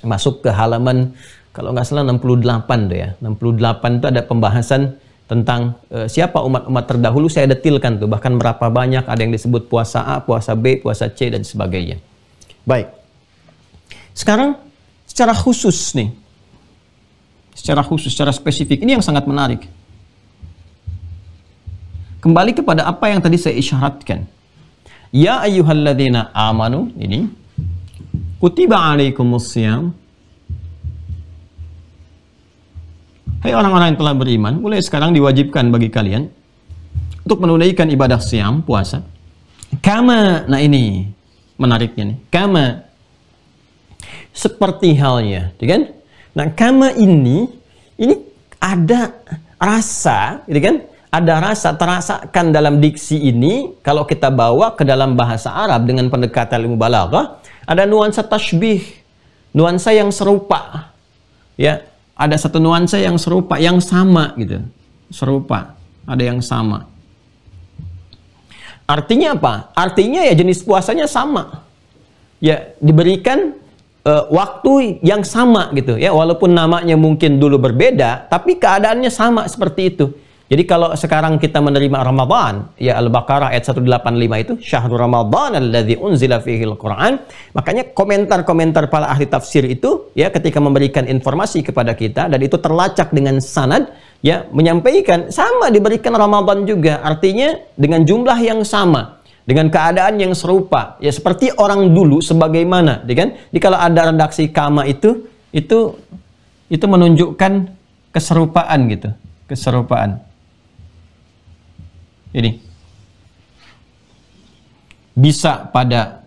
masuk ke halaman, kalau nggak salah 68 tuh ya, 68 itu ada pembahasan tentang siapa umat-umat terdahulu, saya detilkan tuh, bahkan berapa banyak, ada yang disebut puasa A, puasa B, puasa C, dan sebagainya. Baik. Sekarang secara khusus nih, secara khusus, secara spesifik, ini yang sangat menarik. Kembali kepada apa yang tadi saya isyaratkan. Ya ayyuhalladzina amanu, ini kutiba alaikumusiyam. Hai orang-orang yang telah beriman, mulai sekarang diwajibkan bagi kalian untuk menunaikan ibadah siam, puasa. Kama, nah ini menariknya nih. Kama, seperti halnya, kan? Nah, kama ini ada rasa, gitu kan? Ada rasa, terasakan dalam diksi ini, kalau kita bawa ke dalam bahasa Arab dengan pendekatan ilmu balaghah, ada nuansa tashbih, nuansa yang serupa. Ya, ada satu nuansa yang serupa, yang sama gitu. Serupa, ada yang sama. Artinya apa? Artinya ya jenis puasanya sama. Ya, diberikan waktu yang sama gitu ya, walaupun namanya mungkin dulu berbeda, tapi keadaannya sama seperti itu. Jadi kalau sekarang kita menerima Ramadan, ya Al-Baqarah ayat 185 itu, syahrul Ramadan alladzi unzila fihil Qur'an. Makanya komentar-komentar para ahli tafsir itu, ya ketika memberikan informasi kepada kita, dan itu terlacak dengan sanad, ya menyampaikan, sama diberikan Ramadan juga. Artinya dengan jumlah yang sama, dengan keadaan yang serupa. Ya seperti orang dulu sebagaimana, kan? Jadi kalau ada redaksi kama itu menunjukkan keserupaan gitu, keserupaan. Ini bisa pada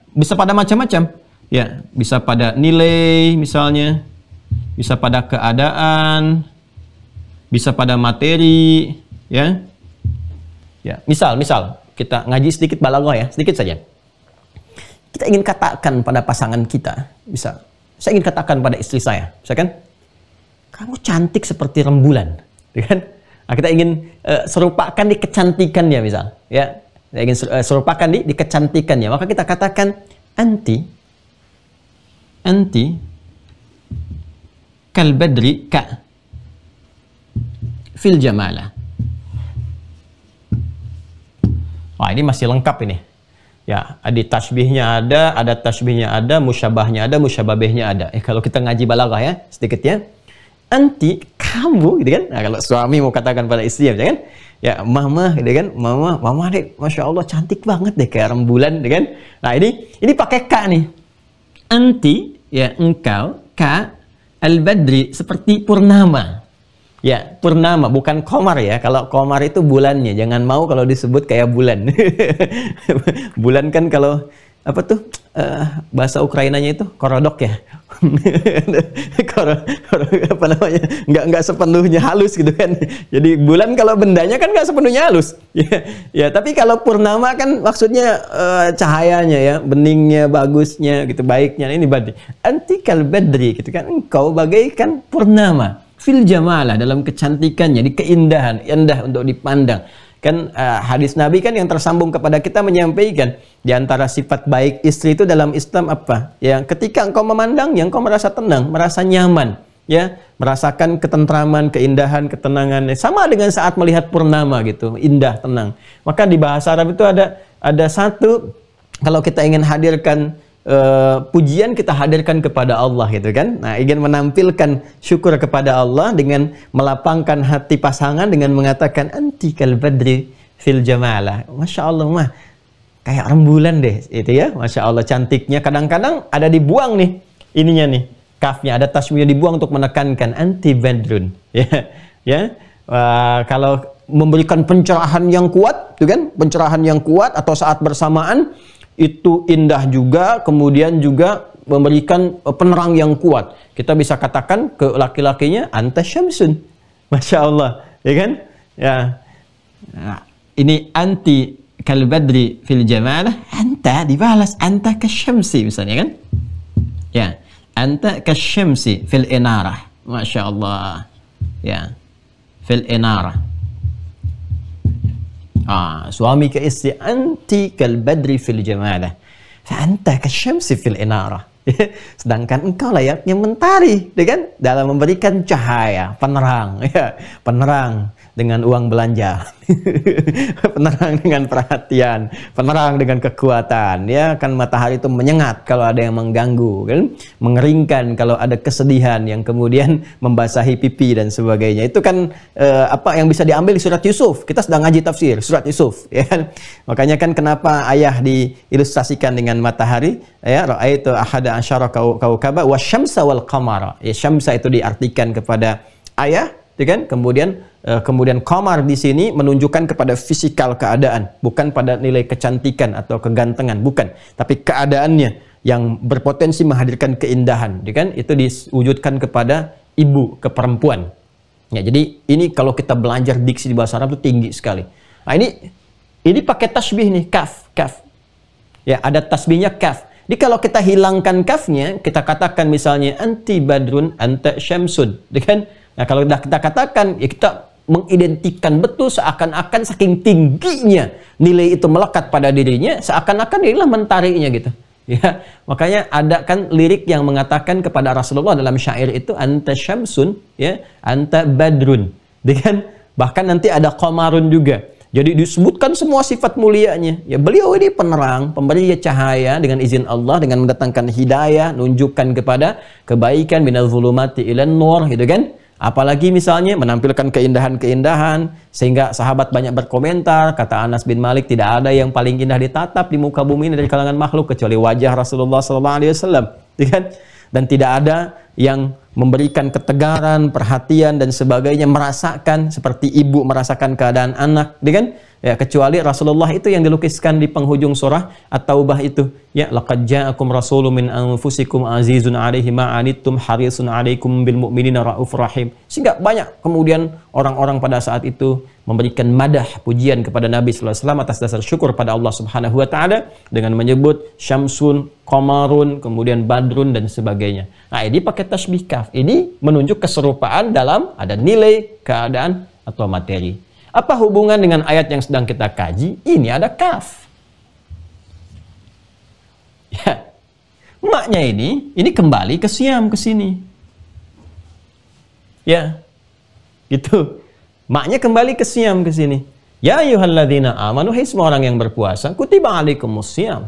macam-macam, ya bisa pada nilai misalnya, bisa pada keadaan, bisa pada materi, ya. Misal kita ngaji sedikit balaghah ya, sedikit saja. Kita ingin katakan pada pasangan kita, bisa. Saya ingin katakan pada istri saya, misalkan, kamu cantik seperti rembulan, kan? Nah, kita ingin serupakan di kecantikannya misal, ya. Kita ingin serupakan di kecantikannya. Maka kita katakan anti kal badri ka fil jamala. Wah, ini masih lengkap ini. Ya, di tasbihnya ada tasbihnya ada, musyabahnya ada, musyababehnya ada. Kalau kita ngaji balaghah ya, sedikit ya. Anti, kamu, gitu kan? Nah, kalau suami mau katakan pada istri, ya kan? Ya, mama, gitu kan? Mama deh, masya Allah cantik banget deh kayak rembulan, gitu kan? Nah, ini pakai ka nih. Anti, ya engkau, ka al-badri, seperti purnama. Ya, purnama, bukan komar ya. Kalau komar itu bulannya, jangan mau kalau disebut kayak bulan. Bulan kan kalau apa tuh bahasa Ukrainanya itu korodok ya. Apa namanya, nggak sepenuhnya halus gitu kan. Jadi bulan kalau bendanya kan nggak sepenuhnya halus ya, tapi kalau purnama kan maksudnya cahayanya ya, beningnya, bagusnya gitu, baiknya. Ini berarti antikal badri gitu kan, engkau bagaikan purnama fil jamalah, dalam kecantikannya, di keindahan, indah untuk dipandang. Kan hadis Nabi kan yang tersambung kepada kita menyampaikan di antara sifat baik istri itu dalam Islam apa? Ya, ketika engkau memandangnya, engkau merasa tenang, merasa nyaman, ya, merasakan ketentraman, keindahan, ketenangan. Sama dengan saat melihat purnama gitu, indah, tenang. Maka di bahasa Arab itu ada satu, kalau kita ingin hadirkan pujian, kita hadirkan kepada Allah gitu kan. Nah, ingin menampilkan syukur kepada Allah dengan melapangkan hati pasangan dengan mengatakan antikal badri fil jamalah. Masya Allah mah kayak rembulan deh itu ya. Masya Allah cantiknya. Kadang-kadang ada dibuang nih ininya nih, kafnya ada tasbihnya dibuang untuk menekankan anti badrun ya. Kalau memberikan pencerahan yang kuat, itu kan? Pencerahan yang kuat atau saat bersamaan itu indah juga, kemudian juga memberikan penerang yang kuat. Kita bisa katakan ke laki-lakinya anta syamsun. Masya Allah, ya kan? Ya. Nah, ini anti kal badri fil jamalah, anta dibalas anta kasyamsi misalnya kan? Ya, anta kasyamsi fil inarah. Masya Allah. Ya. Fil inarah. Suami ke istri, anti kal badri fil jamalah, fa anta kasyamsi fil inarah. Sedangkan engkau layaknya mentari, kan? Dalam memberikan cahaya, penerang, ya, penerang dengan uang belanja, penerang dengan perhatian, penerang dengan kekuatan, ya kan. Matahari itu menyengat kalau ada yang mengganggu, kan, mengeringkan kalau ada kesedihan yang kemudian membasahi pipi dan sebagainya. Itu kan apa yang bisa diambil di surat Yusuf. Kita sedang ngaji tafsir surat Yusuf, ya kan. Makanya kan kenapa ayah diilustrasikan dengan matahari, ya, ra'aitu ahada asyara kaukaba wasyamsa wal qamara. Ya, syamsa itu diartikan kepada ayah, kan? Kemudian qamar di sini menunjukkan kepada fisikal keadaan, bukan pada nilai kecantikan atau kegantengan, bukan, tapi keadaannya yang berpotensi menghadirkan keindahan, kan? Itu diwujudkan kepada ibu, ke perempuan. Ya, jadi ini kalau kita belajar diksi di bahasa Arab itu tinggi sekali. Nah, ini pakai tasbih nih, kaf. Ya, ada tasbihnya kaf. Jadi kalau kita hilangkan kafnya, kita katakan misalnya anti badrun anta syamsun, kan? Nah, kalau kita katakan, ya kita mengidentikan betul seakan-akan saking tingginya nilai itu melekat pada dirinya, seakan-akan inilah mentarinya gitu. Ya, makanya ada kan lirik yang mengatakan kepada Rasulullah dalam syair itu anta syamsun, ya, anta badrun. Kan? Bahkan nanti ada qamarun juga. Jadi disebutkan semua sifat mulianya. Ya, beliau ini penerang, pemberi cahaya dengan izin Allah, dengan mendatangkan hidayah, nunjukkan kepada kebaikan, minal zulumati ilan nur, gitu kan? Apalagi misalnya menampilkan keindahan-keindahan sehingga sahabat banyak berkomentar. Kata Anas bin Malik, tidak ada yang paling indah ditatap di muka bumi ini dari kalangan makhluk kecuali wajah Rasulullah SAW, kan? Dan tidak ada yang memberikan ketegaran, perhatian dan sebagainya, merasakan seperti ibu merasakan keadaan anak, kan? Ya, kecuali Rasulullah itu yang dilukiskan di penghujung surah At-Taubah itu, ya, laqad ja'akum rasulun min anfusikum azizun 'alaihi ma 'anittum harisun 'alaikum bil mu'minina raufur rahim. Sehingga banyak kemudian orang-orang pada saat itu memberikan madah, pujian kepada Nabi sallallahu alaihi wasallam atas dasar syukur pada Allah Subhanahu wa taala dengan menyebut syamsun, qamarun, kemudian badrun dan sebagainya. Nah, ini pakai tasbih kaf. Ini menunjuk keserupaan dalam ada nilai, keadaan atau materi. Apa hubungan dengan ayat yang sedang kita kaji? Ini ada kaf. Ya. Maknya ini kembali ke siam ke sini. Ya. Gitu. Maknya kembali ke siam ke sini. Ya ayyuhalladzina amanu, hai semua orang yang berpuasa, kutiba alaikumus siam.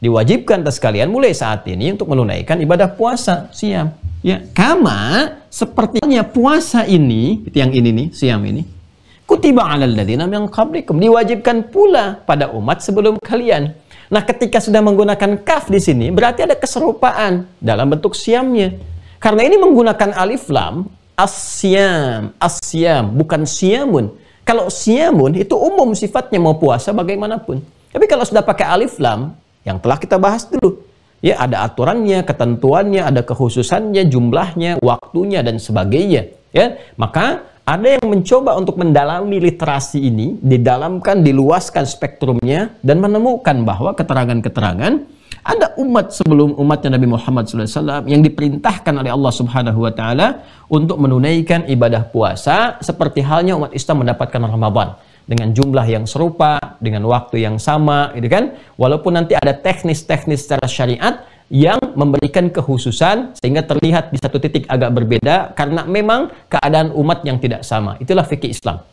Diwajibkan atas kalian mulai saat ini untuk menunaikan ibadah puasa, siam. Ya, kama sepertinya puasa ini, itu yang ini nih, siam ini. Kutiba 'alal ladzina min qablikum, diwajibkan pula pada umat sebelum kalian. Nah, ketika sudah menggunakan kaf di sini, berarti ada keserupaan dalam bentuk siamnya. Karena ini menggunakan alif lam, asyam, bukan siamun. Kalau siamun itu umum sifatnya, mau puasa bagaimanapun. Tapi kalau sudah pakai alif lam, yang telah kita bahas dulu, ya, ada aturannya, ketentuannya, ada kekhususannya, jumlahnya, waktunya dan sebagainya, ya. Maka ada yang mencoba untuk mendalami literasi ini, didalamkan, diluaskan spektrumnya, dan menemukan bahwa keterangan-keterangan ada umat sebelum umatnya Nabi Muhammad SAW yang diperintahkan oleh Allah Subhanahu Wa Taala untuk menunaikan ibadah puasa seperti halnya umat Islam mendapatkan Ramadan dengan jumlah yang serupa, dengan waktu yang sama, gitu kan? Walaupun nanti ada teknis-teknis secara syariat yang memberikan kekhususan sehingga terlihat di satu titik agak berbeda karena memang keadaan umat yang tidak sama. Itulah fikih Islam.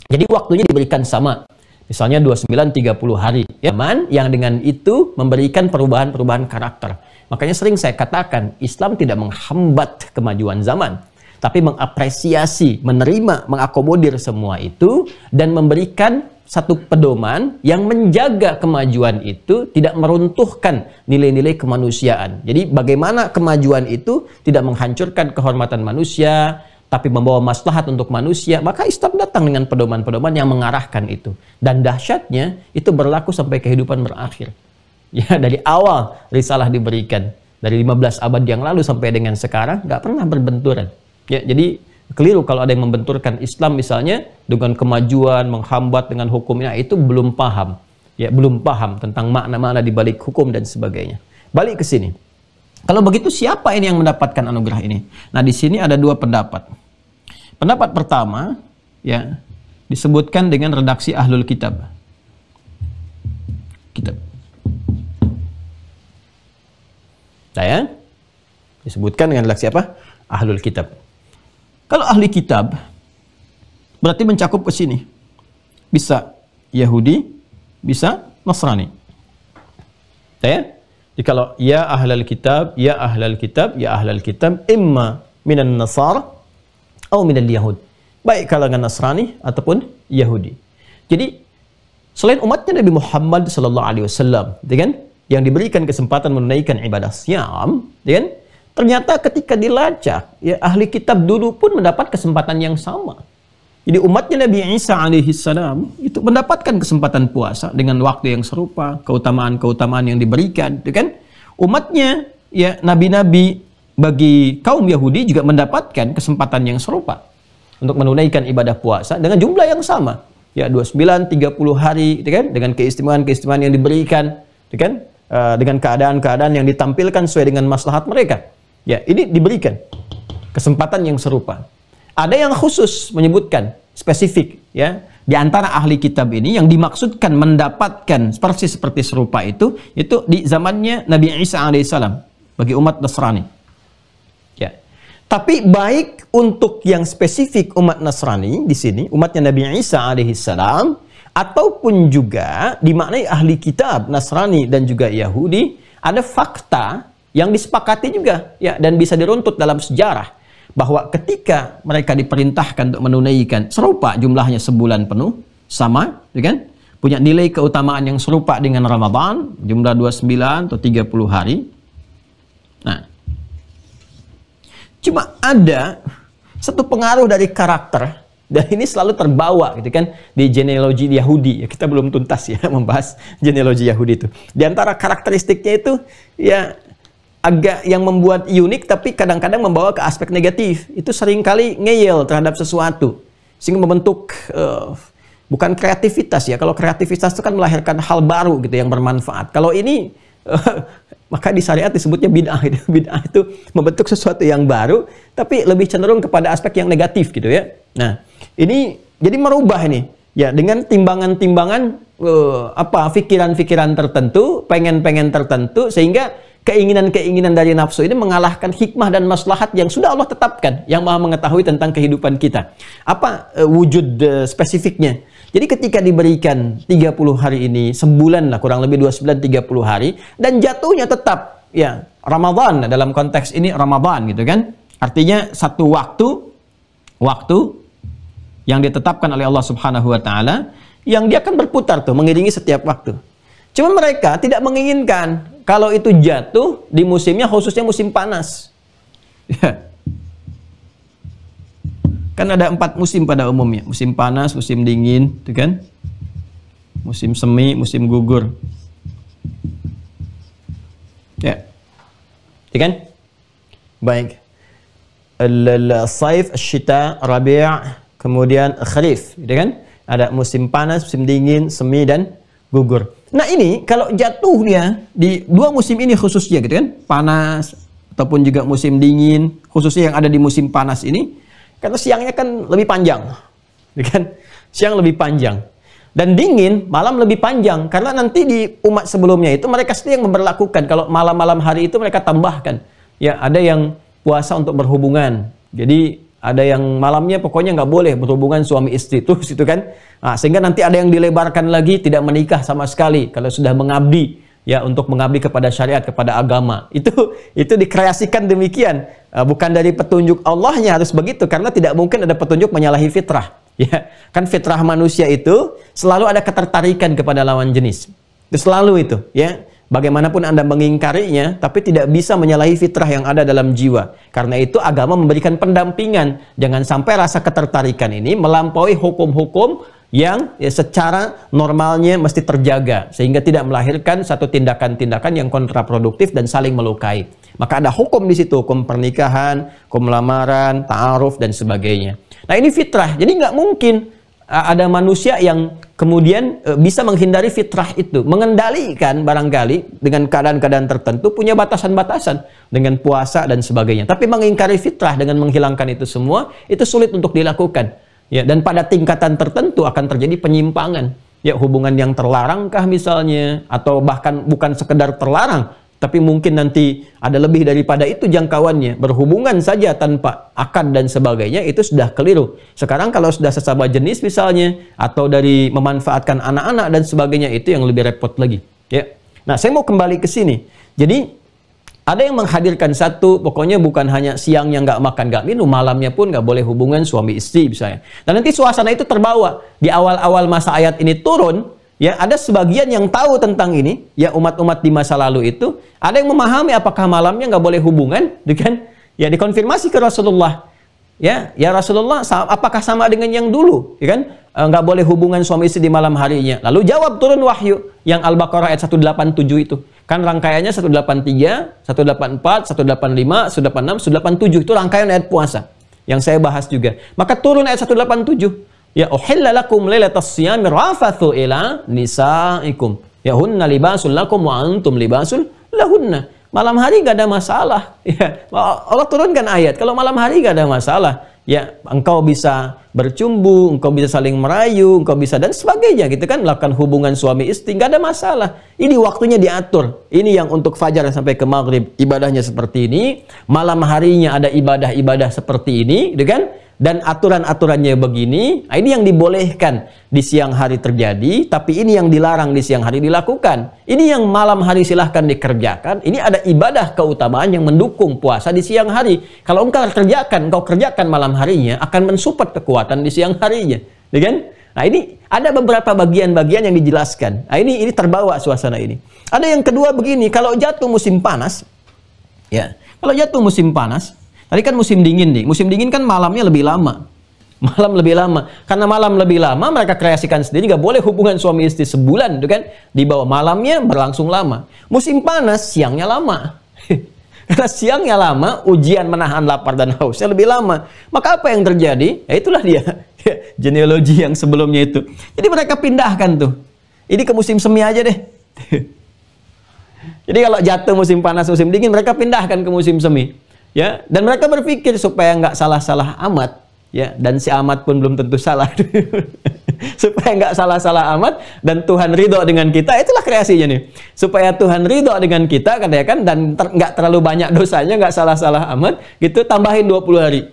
Jadi waktunya diberikan sama. Misalnya 29-30 hari. Zaman yang dengan itu memberikan perubahan-perubahan karakter. Makanya sering saya katakan, Islam tidak menghambat kemajuan zaman, tapi mengapresiasi, menerima, mengakomodir semua itu dan memberikan satu pedoman yang menjaga kemajuan itu tidak meruntuhkan nilai-nilai kemanusiaan. Jadi bagaimana kemajuan itu tidak menghancurkan kehormatan manusia, tapi membawa maslahat untuk manusia, maka Islam datang dengan pedoman-pedoman yang mengarahkan itu. Dan dahsyatnya itu berlaku sampai kehidupan berakhir. Ya, dari awal risalah diberikan, dari 15 abad yang lalu sampai dengan sekarang nggak pernah berbenturan. Ya, jadi keliru kalau ada yang membenturkan Islam misalnya dengan kemajuan, menghambat dengan hukumnya, itu belum paham. Ya, belum paham tentang makna-makna di balik hukum dan sebagainya. Balik ke sini. Kalau begitu siapa ini yang mendapatkan anugerah ini? Nah, di sini ada dua pendapat. Pendapat pertama, ya, disebutkan dengan redaksi Ahlul Kitab. Saya disebutkan dengan redaksi apa? Ahlul Kitab. Kalau ahli kitab berarti mencakup ke sini. Bisa Yahudi, bisa Nasrani. Ya? Jadi kalau ya ahlal kitab, ya ahlal kitab, ya ahlal kitab, imma minan nasara atau minal yahud. Baik kalangan Nasrani ataupun Yahudi. Jadi selain umatnya Nabi Muhammad sallallahu alaihi wasallam, kan, yang diberikan kesempatan menunaikan ibadah syam, kan? Ternyata ketika dilacak, ya ahli kitab dulu pun mendapat kesempatan yang sama. Jadi umatnya Nabi Isa alaihissalam itu mendapatkan kesempatan puasa dengan waktu yang serupa, keutamaan-keutamaan yang diberikan, kan? Umatnya, ya nabi-nabi bagi kaum Yahudi juga mendapatkan kesempatan yang serupa untuk menunaikan ibadah puasa dengan jumlah yang sama. Ya 29, 30 hari, kan? Dengan keistimewaan-keistimewaan yang diberikan, kan? Dengan keadaan-keadaan yang ditampilkan sesuai dengan maslahat mereka. Ya, ini diberikan kesempatan yang serupa. Ada yang khusus menyebutkan spesifik, ya, di antara ahli kitab ini yang dimaksudkan mendapatkan persis seperti serupa itu di zamannya Nabi Isa alaihissalam bagi umat Nasrani. Ya, tapi baik untuk yang spesifik umat Nasrani di sini, umatnya Nabi Isa alaihissalam, ataupun juga dimaknai ahli kitab Nasrani dan juga Yahudi, ada fakta yang disepakati juga, ya, dan bisa diruntut dalam sejarah bahwa ketika mereka diperintahkan untuk menunaikan serupa jumlahnya sebulan penuh, sama, kan? Punya nilai keutamaan yang serupa dengan Ramadan, jumlah 29 atau 30 hari. Nah, cuma ada satu pengaruh dari karakter, dan ini selalu terbawa gitu kan di genealogi Yahudi. Ya, kita belum tuntas ya membahas genealogi Yahudi itu. Di antara karakteristiknya itu, ya, agak yang membuat unik tapi kadang-kadang membawa ke aspek negatif. Itu seringkali ngeyel terhadap sesuatu sehingga membentuk bukan kreativitas ya. Kalau kreativitas itu kan melahirkan hal baru gitu yang bermanfaat. Kalau ini maka di syariat disebutnya bid'ah. Bid'ah itu membentuk sesuatu yang baru tapi lebih cenderung kepada aspek yang negatif gitu ya. Nah, ini jadi merubah ini ya dengan timbangan-timbangan pikiran-pikiran tertentu, pengen-pengen tertentu, sehingga keinginan-keinginan dari nafsu ini mengalahkan hikmah dan maslahat yang sudah Allah tetapkan, yang Maha mengetahui tentang kehidupan kita. Apa wujud spesifiknya? Jadi ketika diberikan 30 hari ini, sebulan lah kurang lebih 29-30 hari, dan jatuhnya tetap ya Ramadan, dalam konteks ini Ramadan gitu kan. Artinya satu waktu yang ditetapkan oleh Allah Subhanahu wa taala yang dia akan berputar tuh mengiringi setiap waktu. Cuma mereka tidak menginginkan kalau itu jatuh di musimnya, khususnya musim panas. Ya. Kan ada 4 musim pada umumnya. Musim panas, musim dingin, gitu kan? Musim semi, musim gugur. Ya. Ya kan? Baik. Al-saif, syita, rabi', kemudian kharif, gitu kan? Ada musim panas, musim dingin, semi, dan gugur. Nah ini kalau jatuhnya di 2 musim ini khususnya gitu kan, panas ataupun juga musim dingin, khususnya yang ada di musim panas ini, karena siangnya kan lebih panjang, gitu kan? Siang lebih panjang dan dingin, malam lebih panjang, karena nanti di umat sebelumnya itu mereka sendiri yang memberlakukan kalau malam-malam hari itu mereka tambahkan, ya ada yang puasa untuk berhubungan, jadi ada yang malamnya pokoknya nggak boleh berhubungan suami istri terus itu kan. Nah, sehingga nanti ada yang dilebarkan lagi tidak menikah sama sekali kalau sudah mengabdi ya untuk mengabdi kepada syariat, kepada agama. Itu dikreasikan demikian. Bukan dari petunjuk Allahnya harus begitu, karena tidak mungkin ada petunjuk menyalahi fitrah. Ya, kan fitrah manusia itu selalu ada ketertarikan kepada lawan jenis. Itu selalu itu, ya. Bagaimanapun Anda mengingkarinya, tapi tidak bisa menyalahi fitrah yang ada dalam jiwa. Karena itu agama memberikan pendampingan. Jangan sampai rasa ketertarikan ini melampaui hukum-hukum yang secara normalnya mesti terjaga. Sehingga tidak melahirkan satu tindakan-tindakan yang kontraproduktif dan saling melukai. Maka ada hukum di situ, hukum pernikahan, hukum lamaran, ta'aruf, dan sebagainya. Nah ini fitrah, jadi nggak mungkin ada manusia yang kemudian bisa menghindari fitrah itu, mengendalikan barangkali dengan keadaan-keadaan tertentu, punya batasan-batasan dengan puasa dan sebagainya. Tapi mengingkari fitrah dengan menghilangkan itu semua, itu sulit untuk dilakukan. Ya, dan pada tingkatan tertentu akan terjadi penyimpangan. Ya, hubungan yang terlarangkah misalnya, atau bahkan bukan sekedar terlarang, tapi mungkin nanti ada lebih daripada itu jangkauannya. Berhubungan saja tanpa akad dan sebagainya, itu sudah keliru. Sekarang kalau sudah sesama jenis misalnya, atau dari memanfaatkan anak-anak dan sebagainya, itu yang lebih repot lagi. Ya. Nah, saya mau kembali ke sini. Jadi, ada yang menghadirkan satu, pokoknya bukan hanya siangnya nggak makan, nggak minum, malamnya pun nggak boleh hubungan suami istri misalnya. Dan nanti suasana itu terbawa. Di awal-awal masa ayat ini turun, ya, ada sebagian yang tahu tentang ini, ya, umat-umat di masa lalu itu, ada yang memahami apakah malamnya nggak boleh hubungan, kan? Ya, dikonfirmasi ke Rasulullah. Ya Rasulullah, apakah sama dengan yang dulu, ya kan? Nggak boleh hubungan suami istri di malam harinya. Lalu jawab turun wahyu yang Al-Baqarah ayat 187 itu. Kan rangkaiannya 183, 184, 185, 186, 187 itu rangkaian ayat puasa yang saya bahas juga. Maka turun ayat 187. Ya uhilla lakum lailatas siyami rafathu ila nisaikum. Ya hunna libasul lakum wa antum libasul lahunna. Malam hari gak ada masalah. Ya, Allah turunkan ayat. Kalau malam hari gak ada masalah. Ya, engkau bisa bercumbu, engkau bisa saling merayu, engkau bisa dan sebagainya gitu kan, melakukan hubungan suami istri, gak ada masalah. Ini waktunya diatur. Ini yang untuk fajar sampai ke maghrib ibadahnya seperti ini. Malam harinya ada ibadah-ibadah seperti ini, gitu kan? Dan aturan-aturannya begini. Nah, ini yang dibolehkan di siang hari terjadi, tapi ini yang dilarang di siang hari dilakukan. Ini yang malam hari silahkan dikerjakan. Ini ada ibadah keutamaan yang mendukung puasa di siang hari. Kalau engkau kerjakan malam harinya, akan mensupport kekuatan di siang harinya, ya kan? Nah, ini ada beberapa bagian-bagian yang dijelaskan. Nah, ini terbawa suasana ini. Ada yang kedua begini, kalau jatuh musim panas, ya, kalau jatuh musim panas, tadi kan musim dingin nih. Musim dingin kan malamnya lebih lama. Malam lebih lama. Karena malam lebih lama, mereka kreasikan sendiri. Gak boleh hubungan suami istri sebulan, gitu kan? Di bawah malamnya berlangsung lama. Musim panas, siangnya lama. Karena siangnya lama, ujian menahan lapar dan hausnya lebih lama. Maka apa yang terjadi? Ya itulah dia. Genealogi yang sebelumnya itu. Jadi mereka pindahkan tuh. Ini ke musim semi aja deh. Jadi kalau jatuh musim panas, musim dingin, mereka pindahkan ke musim semi. Ya, dan mereka berpikir supaya nggak salah-salah amat, ya, dan si amat pun belum tentu salah. Supaya nggak salah-salah amat dan Tuhan ridho dengan kita, itulah kreasinya nih. Supaya Tuhan ridho dengan kita, katakan, dan nggak terlalu banyak dosanya, nggak salah-salah amat, gitu, tambahin 20 hari.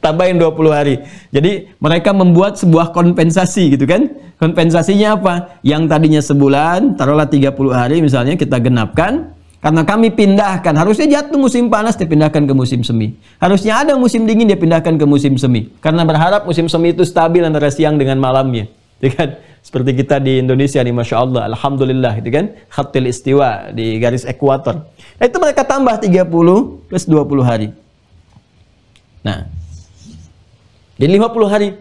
Tambahin 20 hari. Jadi mereka membuat sebuah kompensasi, gitu kan? Kompensasinya apa? Yang tadinya sebulan, taruhlah 30 hari misalnya, kita genapkan. Karena kami pindahkan, harusnya jatuh musim panas, dipindahkan ke musim semi. Harusnya ada musim dingin, dia pindahkan ke musim semi. Karena berharap musim semi itu stabil antara siang dengan malamnya. Ya kan? Seperti kita di Indonesia nih, Masya Allah, Alhamdulillah, gitu kan? Khatil istiwa, di garis ekuator. Nah, itu mereka tambah 30 plus 20 hari. Nah, jadi 50 hari.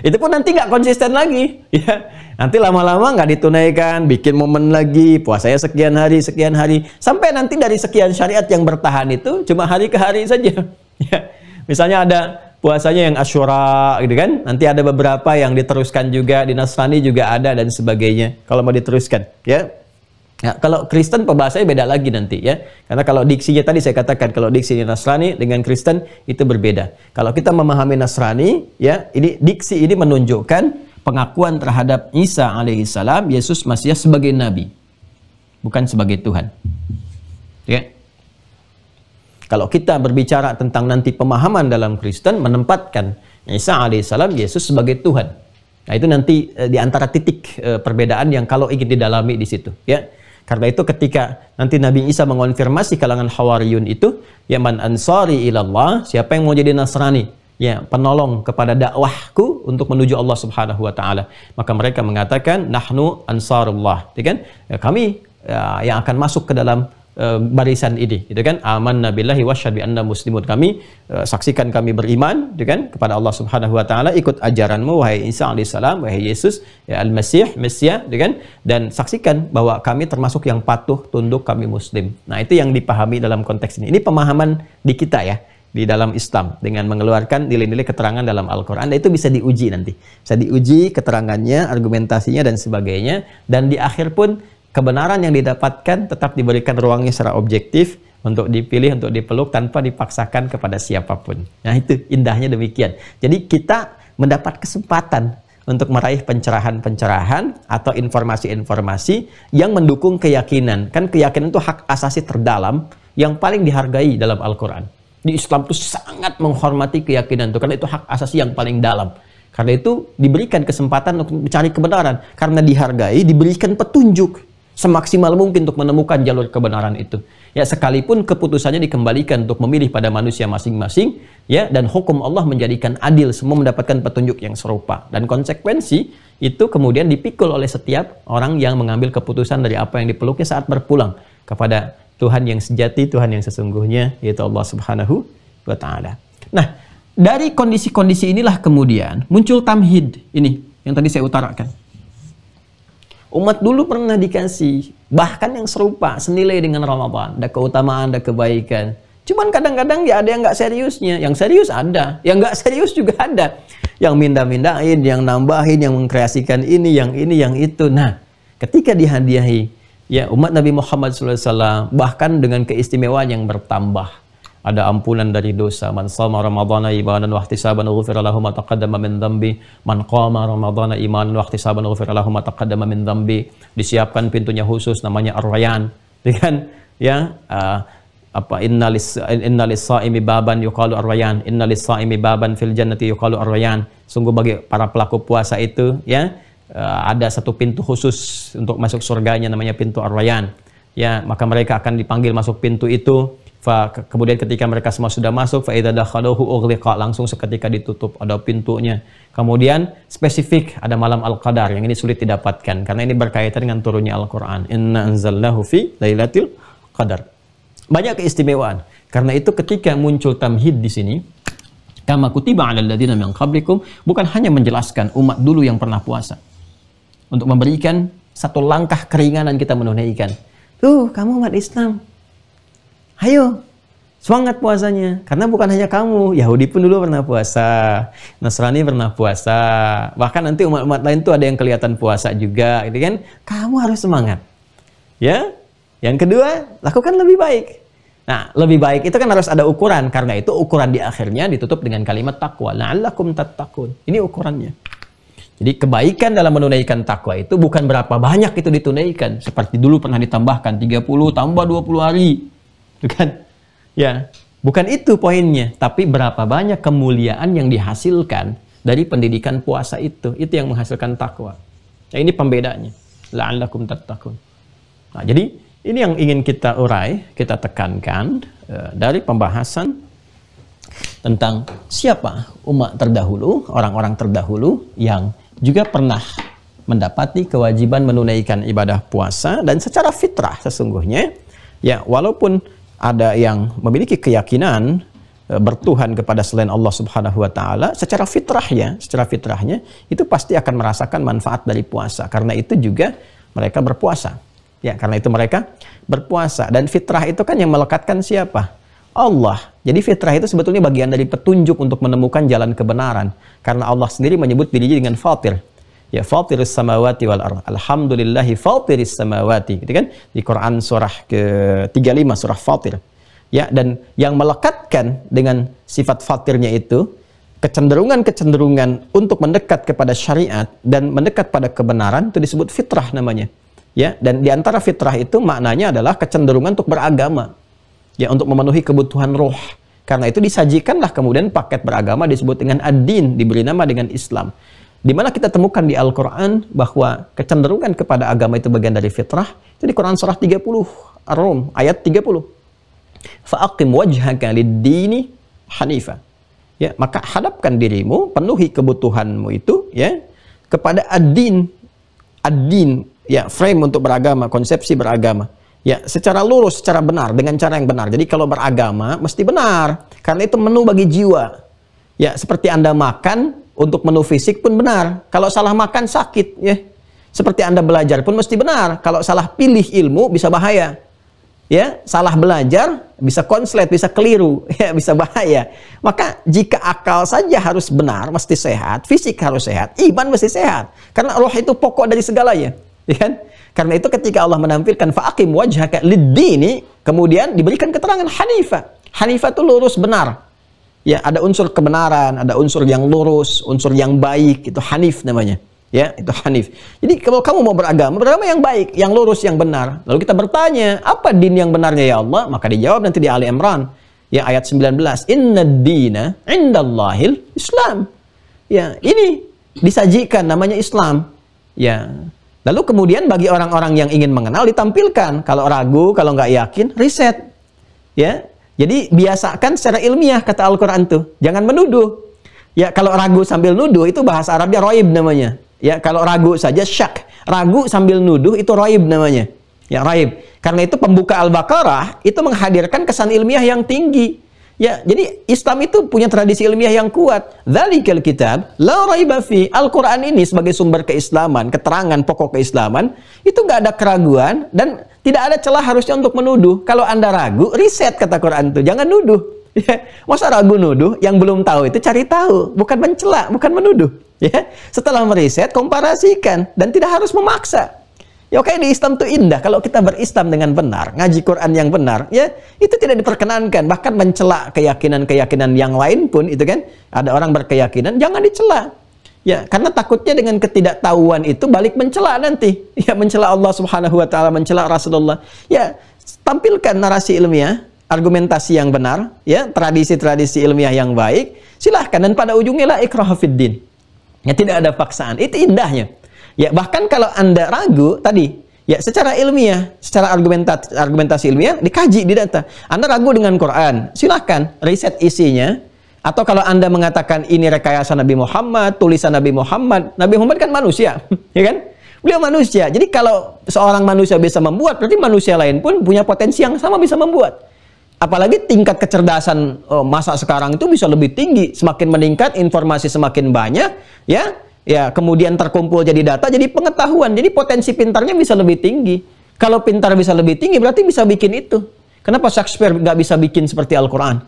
Itu pun nanti nggak konsisten lagi, ya. Nanti lama-lama nggak ditunaikan, bikin momen lagi, puasanya sekian hari, sampai nanti dari sekian syariat yang bertahan itu cuma hari ke hari saja. Ya. Misalnya ada puasanya yang Asyura, gitu kan? Nanti ada beberapa yang diteruskan juga, di Nasrani juga ada dan sebagainya. Kalau mau diteruskan, ya. Ya, kalau Kristen pembahasannya beda lagi nanti, ya. Karena kalau diksinya tadi saya katakan, kalau diksi Nasrani dengan Kristen itu berbeda. Kalau kita memahami Nasrani, ya, ini diksi ini menunjukkan pengakuan terhadap Isa alaihissalam, Yesus Masias sebagai nabi, bukan sebagai Tuhan. Ya. Kalau kita berbicara tentang nanti pemahaman dalam Kristen, menempatkan Isa alaihissalam, Yesus sebagai Tuhan. Nah, itu nanti di antara titik perbedaan yang kalau ingin didalami di situ, ya. Karena itu ketika nanti Nabi Isa mengonfirmasi kalangan Hawariyun itu, ya man ansari ilallah, siapa yang mau jadi Nasrani, ya penolong kepada dakwahku untuk menuju Allah Subhanahu wa taala. Maka mereka mengatakan nahnu ansarullah, ya kan? Ya, kami yang akan masuk ke dalam barisan ini, gitu kan? Amanna billahi wasyhadu bi anna muslimun. Kami saksikan kami beriman, gitu kan, kepada Allah Subhanahu wa taala, ikut ajaranmu wahai Isa alaihissalam, wahai Yesus ya Al-Masih, Mesia, gitu kan? Dan saksikan bahwa kami termasuk yang patuh tunduk, kami muslim. Nah, itu yang dipahami dalam konteks ini. Ini pemahaman di kita ya, di dalam Islam, dengan mengeluarkan nilai-nilai keterangan dalam Al-Quran. Dan itu bisa diuji nanti. Bisa diuji keterangannya, argumentasinya, dan sebagainya. Dan di akhir pun kebenaran yang didapatkan tetap diberikan ruangnya secara objektif untuk dipilih, untuk dipeluk tanpa dipaksakan kepada siapapun. Nah, itu indahnya demikian. Jadi kita mendapat kesempatan untuk meraih pencerahan-pencerahan atau informasi-informasi yang mendukung keyakinan. Kan keyakinan itu hak asasi terdalam yang paling dihargai dalam Al-Quran. Di Islam itu sangat menghormati keyakinan itu, karena itu hak asasi yang paling dalam. Karena itu diberikan kesempatan untuk mencari kebenaran. Karena dihargai, diberikan petunjuk semaksimal mungkin untuk menemukan jalur kebenaran itu. Ya, sekalipun keputusannya dikembalikan untuk memilih pada manusia masing-masing, ya, dan hukum Allah menjadikan adil, semua mendapatkan petunjuk yang serupa. Dan konsekuensi itu kemudian dipikul oleh setiap orang yang mengambil keputusan dari apa yang dipeluknya saat berpulang kepada Tuhan yang sejati, Tuhan yang sesungguhnya, yaitu Allah Subhanahu wa taala. Nah, dari kondisi-kondisi inilah kemudian muncul tamhid ini yang tadi saya utarakan. Umat dulu pernah dikasih, bahkan yang serupa, senilai dengan Ramadan. Ada keutamaan, ada kebaikan. Cuman kadang-kadang ya ada yang nggak seriusnya. Yang serius ada, yang nggak serius juga ada. Yang minda-mindain, yang nambahin, yang mengkreasikan ini, yang itu. Nah, ketika dihadiahi, ya umat Nabi Muhammad SAW, bahkan dengan keistimewaan yang bertambah. Ada ampunan dari dosa. Man shoma ramadhana imanan wa ihtisaban ghufira lahu ma taqaddama min dhanbi. Man qama ramadhana imanan wa ihtisaban ghufira lahu ma taqaddama min dhanbi. Disiapkan pintunya khusus namanya Ar-Rayyan. Dengan ya inna lis-shaimi baban yuqalu Ar-Rayyan. Inna lis-shaimi baban fil jannati yuqalu Ar-Rayyan. Sungguh bagi para pelaku puasa itu ya ada satu pintu khusus untuk masuk surganya namanya pintu Ar-Rayyan. Ya, maka mereka akan dipanggil masuk pintu itu. Kemudian ketika mereka semua sudah masuk, fa'idza dakhaluhu ughliqa, langsung seketika ditutup, ada pintunya. Kemudian spesifik ada malam Al-Qadar, yang ini sulit didapatkan karena ini berkaitan dengan turunnya Al-Qur'an. Inna anzalnahu fi lailatul qadar. Banyak keistimewaan. Karena itu ketika muncul tamhid di sini, kama kutiba 'alal ladzina min qablikum, bukan hanya menjelaskan umat dulu yang pernah puasa. Untuk memberikan satu langkah keringanan kita menunaikan. Tuh, kamu umat Islam, ayo, semangat puasanya. Karena bukan hanya kamu, Yahudi pun dulu pernah puasa, Nasrani pernah puasa, bahkan nanti umat-umat lain tuh ada yang kelihatan puasa juga, gitu kan? Kamu harus semangat. Ya, yang kedua, lakukan lebih baik. Nah, lebih baik itu kan harus ada ukuran. Karena itu ukuran di akhirnya ditutup dengan kalimat taqwa. La'allakum tattaqun. Ini ukurannya. Jadi kebaikan dalam menunaikan takwa itu bukan berapa banyak itu ditunaikan. Seperti dulu pernah ditambahkan 30 tambah 20 hari. Bukan, ya, bukan itu poinnya, tapi berapa banyak kemuliaan yang dihasilkan dari pendidikan puasa itu yang menghasilkan takwa. Nah, ini pembedanya. La'allakum tattaqun. Nah, jadi ini yang ingin kita urai, kita tekankan dari pembahasan tentang siapa umat terdahulu, orang-orang terdahulu yang juga pernah mendapati kewajiban menunaikan ibadah puasa, dan secara fitrah sesungguhnya, ya, walaupun ada yang memiliki keyakinan bertuhan kepada selain Allah Subhanahu wa taala, secara fitrahnya itu pasti akan merasakan manfaat dari puasa. Karena itu juga mereka berpuasa. Ya, karena itu mereka berpuasa, dan fitrah itu kan yang melekatkan siapa? Allah. Jadi fitrah itu sebetulnya bagian dari petunjuk untuk menemukan jalan kebenaran. Karena Allah sendiri menyebut dirinya dengan fatir. Ya, fatiris samawati wal ardh. Alhamdulillahi fatiris samawati. Gitu kan? Di Quran surah ke-35, surah Fatir. Ya, dan yang melekatkan dengan sifat fatirnya itu kecenderungan-kecenderungan untuk mendekat kepada syariat dan mendekat pada kebenaran itu disebut fitrah namanya. Ya, dan di antara fitrah itu maknanya adalah kecenderungan untuk beragama. Ya, untuk memenuhi kebutuhan roh. Karena itu disajikanlah kemudian paket beragama disebut dengan ad-din, diberi nama dengan Islam. Di mana kita temukan di Al-Quran bahwa kecenderungan kepada agama itu bagian dari fitrah. Itu di Quran surah 30, Ar-Rum, ayat 30. Fa'aqim wajhaka lid-dini hanifa. Ya, maka hadapkan dirimu, penuhi kebutuhanmu itu ya kepada ad-din. Ad-din ya frame untuk beragama, konsepsi beragama. Ya, secara lurus, secara benar, dengan cara yang benar. Jadi kalau beragama mesti benar, karena itu menu bagi jiwa. Ya, seperti Anda makan untuk menu fisik pun benar. Kalau salah makan sakit, ya. Seperti Anda belajar pun mesti benar. Kalau salah pilih ilmu bisa bahaya. Ya, salah belajar bisa konslet, bisa keliru, ya, bisa bahaya. Maka jika akal saja harus benar, mesti sehat, fisik harus sehat, iman mesti sehat. Karena roh itu pokok dari segalanya, ya kan? Karena itu ketika Allah menampilkan fa'aqim wajhaka lid-dini, kemudian diberikan keterangan hanifah. Hanifah itu lurus benar. Ya, ada unsur kebenaran, ada unsur yang lurus, unsur yang baik, itu hanif namanya. Ya, itu hanif. Jadi kalau kamu mau beragama yang baik, yang lurus, yang benar. Lalu kita bertanya, apa din yang benarnya ya Allah? Maka dijawab nanti di Ali Imran, ya ayat 19. Innad dina indallahil Islam. Ya, ini disajikan namanya Islam. Ya. Lalu kemudian bagi orang-orang yang ingin mengenal ditampilkan. Kalau ragu, kalau nggak yakin, riset. Ya, jadi biasakan secara ilmiah kata Al-Quran tuh. Jangan menuduh. Ya, kalau ragu sambil nuduh itu bahasa Arabnya roib namanya. Ya, kalau ragu saja syak. Ragu sambil nuduh itu roib namanya. Ya, raib. Karena itu pembuka Al-Baqarah itu menghadirkan kesan ilmiah yang tinggi. Ya, jadi Islam itu punya tradisi ilmiah yang kuat. Dzalikal kitab la raiba fi. Al-Qur'an ini sebagai sumber keislaman, keterangan pokok keislaman, itu nggak ada keraguan dan tidak ada celah harusnya untuk menuduh. Kalau Anda ragu, riset kata Quran itu, jangan nuduh. Ya, masa ragu nuduh, yang belum tahu itu cari tahu, bukan mencela, bukan menuduh. Ya, setelah meriset, komparasikan dan tidak harus memaksa. Ya oke, di Islam itu indah. Kalau kita berislam dengan benar, ngaji Quran yang benar, ya itu tidak diperkenankan. Bahkan mencela keyakinan-keyakinan yang lain pun, itu kan, ada orang berkeyakinan, jangan dicela. Ya, karena takutnya dengan ketidaktahuan itu balik mencela nanti. Ya, mencela Allah Subhanahu wa taala, mencela Rasulullah. Ya, tampilkan narasi ilmiah, argumentasi yang benar, ya, tradisi-tradisi ilmiah yang baik. Silahkan, dan pada ujungnya la ikraha fid din. Ya, tidak ada paksaan. Itu indahnya. Ya, bahkan kalau Anda ragu tadi, ya secara ilmiah, secara argumentasi ilmiah dikaji di data. Anda ragu dengan Quran, silahkan riset isinya. Atau kalau Anda mengatakan ini rekayasa Nabi Muhammad, tulisan Nabi Muhammad kan manusia, ya kan? Beliau manusia. Jadi kalau seorang manusia bisa membuat, berarti manusia lain pun punya potensi yang sama bisa membuat. Apalagi tingkat kecerdasan masa sekarang itu bisa lebih tinggi, semakin meningkat, informasi semakin banyak, ya. Ya, kemudian terkumpul jadi data, jadi pengetahuan. Jadi potensi pintarnya bisa lebih tinggi. Kalau pintar bisa lebih tinggi, berarti bisa bikin itu. Kenapa Shakespeare nggak bisa bikin seperti Al-Quran?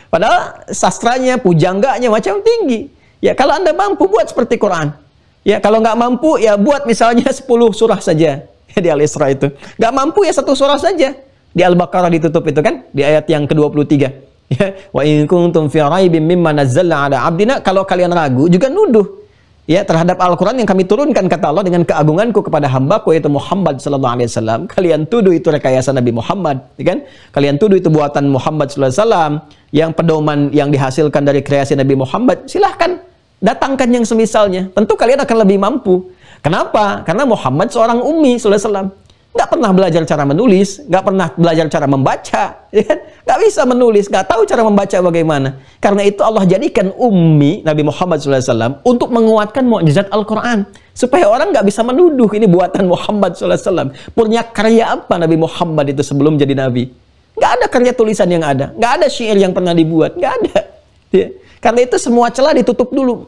Padahal sastranya, pujangganya macam tinggi. Ya, kalau Anda mampu buat seperti Quran. Ya, kalau nggak mampu, ya buat misalnya 10 surah saja. Di Al-Isra itu. Nggak mampu, ya 1 surah saja. Di Al-Baqarah ditutup itu kan, di ayat yang ke-23. Ya, wa in kuntum fi raibin mimma nazzalna ala abdina. Kalau kalian ragu, juga nuduh. Ya, terhadap Al-Quran yang kami turunkan, kata Allah, dengan keagunganku kepada hambaku yaitu Muhammad sallallahu alaihi wasallam. Kalian tuduh itu rekayasa Nabi Muhammad, ya kan? Kalian tuduh itu buatan Muhammad sallallahu alaihi wasallam, yang pedoman yang dihasilkan dari kreasi Nabi Muhammad. Silahkan datangkan yang semisalnya. Tentu kalian akan lebih mampu. Kenapa? Karena Muhammad seorang ummi sallallahu alaihi wasallam. Nggak pernah belajar cara menulis, nggak pernah belajar cara membaca, ya kan? Nggak bisa menulis, nggak tahu cara membaca bagaimana. Karena itu Allah jadikan ummi Nabi Muhammad SAW untuk menguatkan mukjizat Al-Quran. Supaya orang nggak bisa menuduh ini buatan Muhammad SAW. Punya karya apa Nabi Muhammad itu sebelum jadi Nabi? Nggak ada karya tulisan yang ada, nggak ada syair yang pernah dibuat, nggak ada. Ya. Karena itu semua celah ditutup dulu.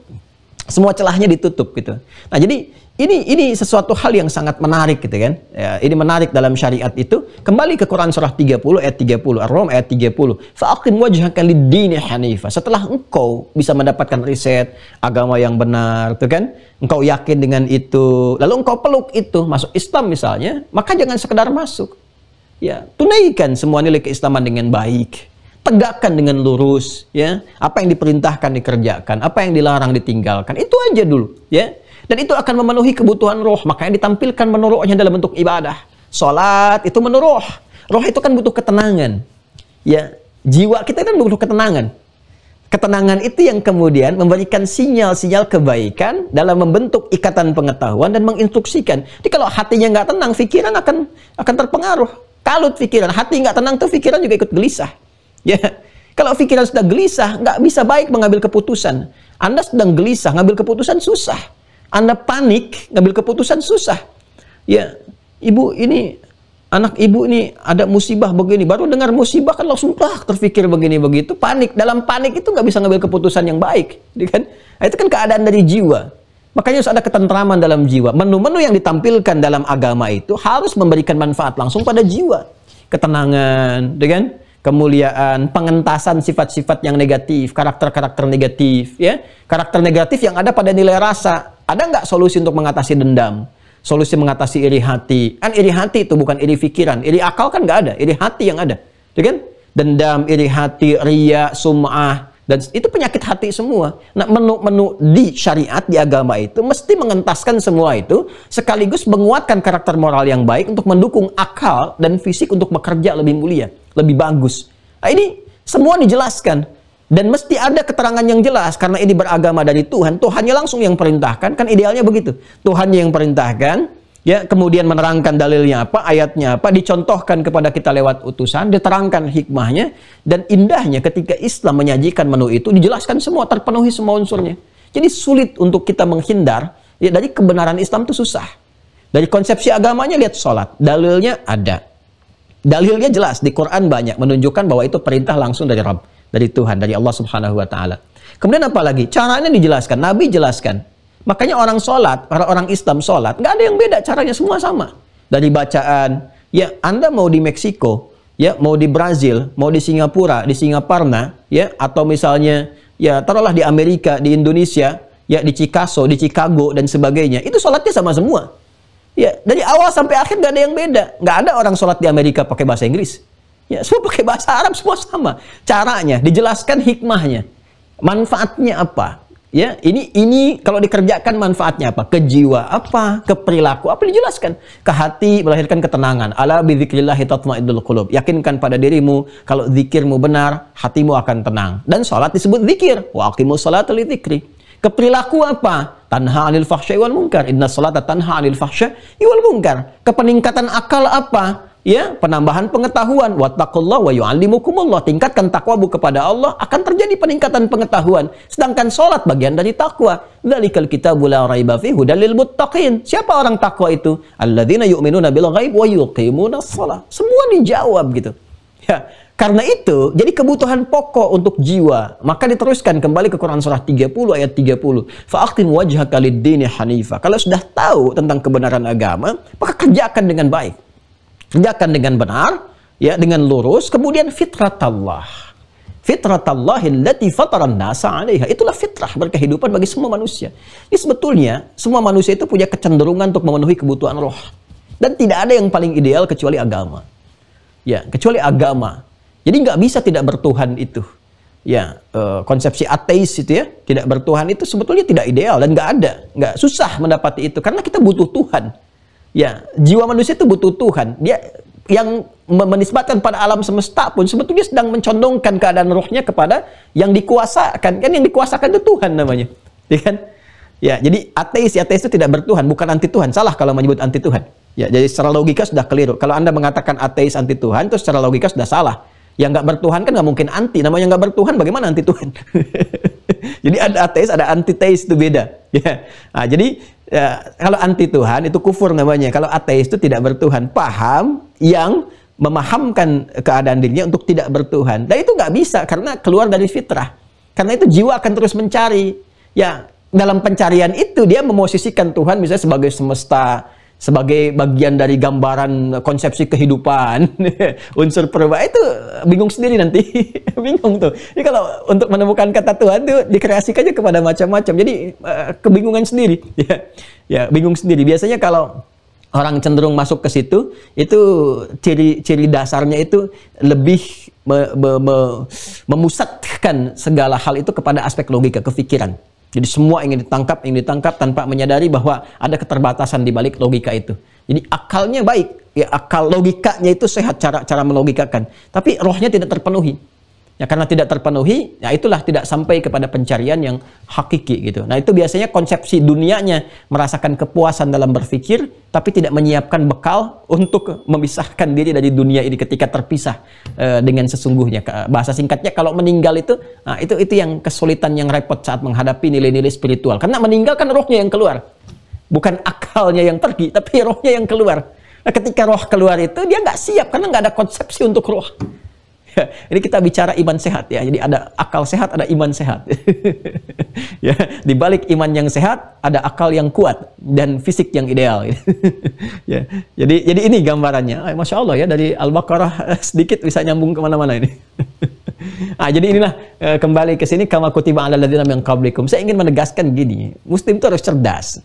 Semua celahnya ditutup gitu. Nah, jadi ini sesuatu hal yang sangat menarik gitu kan. Ya, ini menarik dalam syariat itu. Kembali ke Quran surah 30 ayat 30, Ar-Rum ayat 30. Fa'aqim wajhaka lid-dini hanifah. Setelah engkau bisa mendapatkan riset agama yang benar, tuh kan? Engkau yakin dengan itu, lalu engkau peluk itu, masuk Islam misalnya, maka jangan sekedar masuk. Ya, tunaikan semua nilai keislaman dengan baik. Tegakkan dengan lurus, ya. Apa yang diperintahkan dikerjakan, apa yang dilarang ditinggalkan. Itu aja dulu, ya. Dan itu akan memenuhi kebutuhan roh. Makanya ditampilkan menu rohnya dalam bentuk ibadah. Salat itu menu roh. Roh itu kan butuh ketenangan. Ya, jiwa kita kan butuh ketenangan. Ketenangan itu yang kemudian memberikan sinyal-sinyal kebaikan dalam membentuk ikatan pengetahuan dan menginstruksikan. Jadi kalau hatinya nggak tenang, pikiran akan terpengaruh. Kalut pikiran, hati nggak tenang tuh pikiran juga ikut gelisah. Ya, kalau pikiran sudah gelisah, nggak bisa baik mengambil keputusan. Anda sedang gelisah, ngambil keputusan susah. Anda panik, ngambil keputusan susah. ya ibu ini, anak ibu ini ada musibah begini, baru dengar musibah kan langsung terpikir begini begitu, panik. Dalam panik itu nggak bisa ngambil keputusan yang baik, kan? Nah, itu kan keadaan dari jiwa. Makanya harus ada ketentraman dalam jiwa. Menu-menu yang ditampilkan dalam agama itu harus memberikan manfaat langsung pada jiwa. Ketenangan, kan? Kemuliaan, pengentasan sifat-sifat yang negatif, karakter-karakter negatif, ya. Karakter negatif yang ada pada nilai rasa. Ada nggak solusi untuk mengatasi dendam? Solusi mengatasi iri hati. Kan iri hati itu bukan iri pikiran. Iri akal kan nggak ada. Iri hati yang ada. Ya kan? Dendam, iri hati, riya, sum'ah. Dan itu penyakit hati semua. Nah, menu-menu di syariat, di agama itu mesti mengentaskan semua itu, sekaligus menguatkan karakter moral yang baik untuk mendukung akal dan fisik untuk bekerja lebih mulia, lebih bagus. Nah, ini semua dijelaskan. Dan mesti ada keterangan yang jelas, karena ini beragama dari Tuhan. Tuhannya langsung yang perintahkan, kan idealnya begitu. Tuhannya yang perintahkan, ya, kemudian menerangkan dalilnya apa, ayatnya apa, dicontohkan kepada kita lewat utusan, diterangkan hikmahnya, dan indahnya ketika Islam menyajikan menu itu, dijelaskan semua, terpenuhi semua unsurnya. Jadi sulit untuk kita menghindar, ya, dari kebenaran Islam itu susah. Dari konsepsi agamanya, lihat sholat, dalilnya ada. Dalilnya jelas, di Quran banyak, menunjukkan bahwa itu perintah langsung dari Rabb, dari Tuhan, dari Allah Subhanahu wa Ta'ala. Kemudian apa lagi? Caranya dijelaskan, Nabi jelaskan. Makanya orang sholat, orang Islam sholat, nggak ada yang beda, caranya semua sama. Dari bacaan, ya, Anda mau di Meksiko, ya, mau di Brazil, mau di Singapura, di Singaparna, ya, atau misalnya, ya, taruhlah di Amerika, di Indonesia, ya, di Chicago, dan sebagainya, itu sholatnya sama semua. Ya, dari awal sampai akhir nggak ada yang beda. Nggak ada orang sholat di Amerika pakai bahasa Inggris. Ya, semua pakai bahasa Arab, semua sama. Caranya, dijelaskan hikmahnya. Manfaatnya apa? Ya, ini kalau dikerjakan manfaatnya apa? Ke jiwa apa? Ke perilaku apa? Dijelaskan. Ke hati melahirkan ketenangan. Ala bidzikrillahi tatma'innul qulub. Yakinkan pada dirimu, kalau zikirmu benar, hatimu akan tenang. Dan sholat disebut zikir. Wa aqimus sholata lidzikri. Ke perilaku apa? Tanha 'anil fahsya'i wal munkar. Inna sholata tanha 'anil fahsya'i wal munkar. Ke peningkatan akal apa? Ya, penambahan pengetahuan. Wattaqullaha wa yu'allimukumullah. Tingkatkan takwamu kepada Allah, akan terjadi peningkatan pengetahuan. Sedangkan sholat bagian dari takwa. Dzalikal kitabu la raiba fihi hudal lil muttaqin. Siapa orang takwa itu? Alladzina yu'minuna bil ghaib wa yuqimunas shalah. Semua dijawab gitu. Ya, karena itu jadi kebutuhan pokok untuk jiwa. Maka diteruskan kembali ke Quran surah 30 ayat 30. Fa'aqim wajhaka lid-dini hanifa. Kalau sudah tahu tentang kebenaran agama, maka kerjakan dengan baik. Kerjakan dengan benar, ya, dengan lurus, kemudian fitratallah. Fitratallahi allati fataran nasa 'alaiha. Itulah fitrah berkehidupan bagi semua manusia. Ini sebetulnya semua manusia itu punya kecenderungan untuk memenuhi kebutuhan roh. Dan tidak ada yang paling ideal kecuali agama. Ya, kecuali agama. Jadi nggak bisa tidak bertuhan itu. Ya, konsepsi ateis itu, ya, tidak bertuhan itu sebetulnya tidak ideal dan nggak ada, nggak, susah mendapati itu karena kita butuh Tuhan. Ya, jiwa manusia itu butuh Tuhan. Dia yang menisbatkan pada alam semesta pun sebetulnya sedang mencondongkan keadaan rohnya kepada yang dikuasakan. Kan yang dikuasakan itu Tuhan namanya. Ya kan? Ya, jadi ateis itu tidak bertuhan, bukan anti Tuhan. Salah kalau menyebut anti Tuhan. Ya, jadi secara logika sudah keliru. Kalau Anda mengatakan ateis anti Tuhan, itu secara logika sudah salah. Yang nggak bertuhan kan nggak mungkin anti. Namanya nggak bertuhan, bagaimana anti Tuhan? Jadi ada ateis, ada antiteis, itu beda. Ya. Nah, jadi ya, kalau anti Tuhan itu kufur namanya. Kalau ateis itu tidak bertuhan. Paham yang memahamkan keadaan dirinya untuk tidak bertuhan. Dan itu nggak bisa karena keluar dari fitrah. Karena itu jiwa akan terus mencari. Ya, dalam pencarian itu dia memosisikan Tuhan misalnya sebagai semesta, sebagai bagian dari gambaran konsepsi kehidupan. Unsur perubahan itu bingung sendiri nanti. Bingung tuh. Jadi kalau untuk menemukan kata Tuhan itu dikreasikannya kepada macam-macam. Jadi kebingungan sendiri. Ya, bingung sendiri. Biasanya kalau orang cenderung masuk ke situ, itu ciri dasarnya itu lebih memusatkan segala hal itu kepada aspek logika, kefikiran. Jadi semua ingin ditangkap tanpa menyadari bahwa ada keterbatasan di balik logika itu. Jadi akalnya baik, ya, akal logikanya itu sehat, cara melogikakan. Tapi rohnya tidak terpenuhi. Ya, karena tidak terpenuhi, ya itulah tidak sampai kepada pencarian yang hakiki gitu. Nah, itu biasanya konsepsi dunianya merasakan kepuasan dalam berpikir, tapi tidak menyiapkan bekal untuk memisahkan diri dari dunia ini ketika terpisah dengan sesungguhnya. Bahasa singkatnya, kalau meninggal itu, nah, itu yang kesulitan, yang repot saat menghadapi nilai-nilai spiritual. Karena meninggal kan rohnya yang keluar. Bukan akalnya yang pergi, tapi rohnya yang keluar. Nah, ketika roh keluar itu, dia nggak siap, karena nggak ada konsepsi untuk roh. Ya, ini kita bicara iman sehat ya. Jadi ada akal sehat, ada iman sehat. Ya, di balik iman yang sehat, ada akal yang kuat dan fisik yang ideal. Ya, jadi ini gambarannya. Masya Allah ya, dari Al-Baqarah sedikit bisa nyambung kemana-mana ini. Nah, jadi inilah kembali ke sini, kama kutiba 'alal ladzina min qablikum. Saya ingin menegaskan gini, Muslim itu harus cerdas.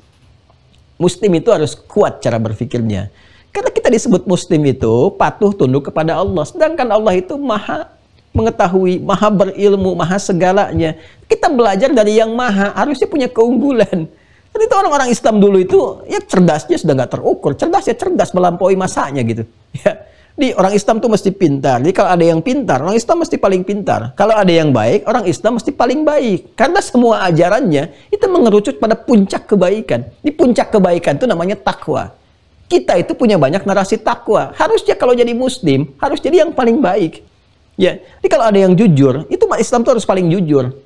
Muslim itu harus kuat cara berpikirnya. Karena kita disebut Muslim itu patuh tunduk kepada Allah. Sedangkan Allah itu maha mengetahui, maha berilmu, maha segalanya. Kita belajar dari yang maha, harusnya punya keunggulan. Dan itu orang-orang Islam dulu itu, ya cerdasnya sudah nggak terukur. Cerdasnya cerdas melampaui masanya gitu. Ya. Di orang Islam tuh mesti pintar. Jadi kalau ada yang pintar, orang Islam mesti paling pintar. Kalau ada yang baik, orang Islam mesti paling baik. Karena semua ajarannya itu mengerucut pada puncak kebaikan. Di puncak kebaikan itu namanya takwa. Kita itu punya banyak narasi takwa. Harusnya kalau jadi Muslim, harus jadi yang paling baik. Ya, jadi kalau ada yang jujur, itu umat Islam tuh harus paling jujur.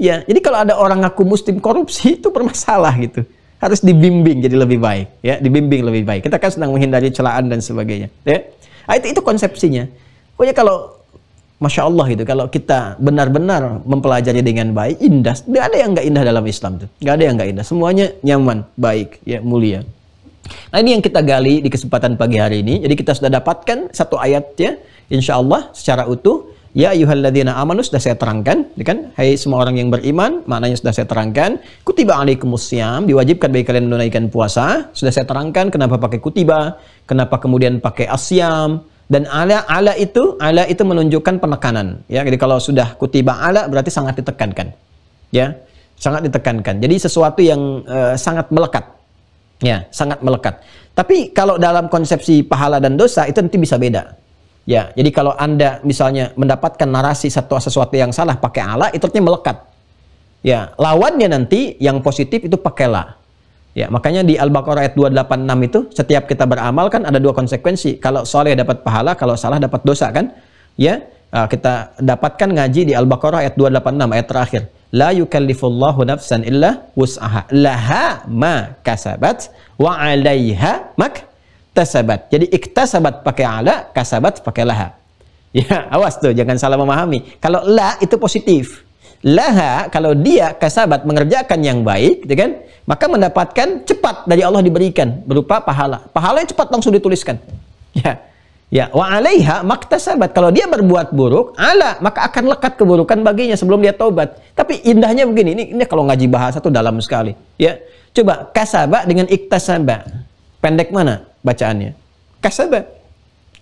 Ya, jadi kalau ada orang ngaku Muslim korupsi, itu bermasalah gitu. Harus dibimbing jadi lebih baik. Ya, dibimbing lebih baik. Kita kan sedang menghindari celaan dan sebagainya. Ya. Nah, itu konsepsinya. Pokoknya kalau Masya Allah gitu, kalau kita benar-benar mempelajari dengan baik, indah. Tidak ada yang nggak indah dalam Islam tuh. Nggak ada yang nggak indah. Semuanya nyaman, baik, ya mulia. Nah, ini yang kita gali di kesempatan pagi hari ini. Jadi kita sudah dapatkan satu ayatnya, insya Allah secara utuh. Ya ayyuhalladzina amanu, sudah saya terangkan, kan? Hai semua orang yang beriman, maknanya sudah saya terangkan. Kutiba alaikumussyam, diwajibkan bagi kalian menunaikan puasa. Sudah saya terangkan kenapa pakai kutiba, kenapa kemudian pakai asyam. Dan ala itu menunjukkan penekanan. Ya, jadi kalau sudah kutiba ala berarti sangat ditekankan. Ya, sangat ditekankan. Jadi sesuatu yang sangat melekat. Ya, sangat melekat. Tapi kalau dalam konsepsi pahala dan dosa itu nanti bisa beda. Ya, jadi kalau Anda misalnya mendapatkan narasi sesuatu yang salah pakai ala, itu artinya melekat. Ya, lawannya nanti yang positif itu pakai la. Ya, makanya di Al-Baqarah ayat 286 itu setiap kita beramal kan ada dua konsekuensi. Kalau soleh dapat pahala, kalau salah dapat dosa kan? Ya, kita dapatkan ngaji di Al-Baqarah ayat 286 ayat terakhir. La yukallifullahu nafsan illa wus'aha. Laha ma kasabat wa 'alaiha maktasabat. Jadi iktasabat pakai ala, kasabat pakai laha. Ya, awas tuh jangan salah memahami. Kalau la itu positif. Laha kalau dia kasabat mengerjakan yang baik, gitu kan? Maka mendapatkan cepat dari Allah diberikan berupa pahala. Pahalanya cepat langsung dituliskan. Ya. Ya, wa 'alaiha maktasabat. Kalau dia berbuat buruk, ala maka akan lekat keburukan baginya sebelum dia taubat. Tapi indahnya begini, ini kalau ngaji bahasa tuh dalam sekali. Ya. Coba kasaba dengan iktasaba. Pendek mana bacaannya? Kasaba.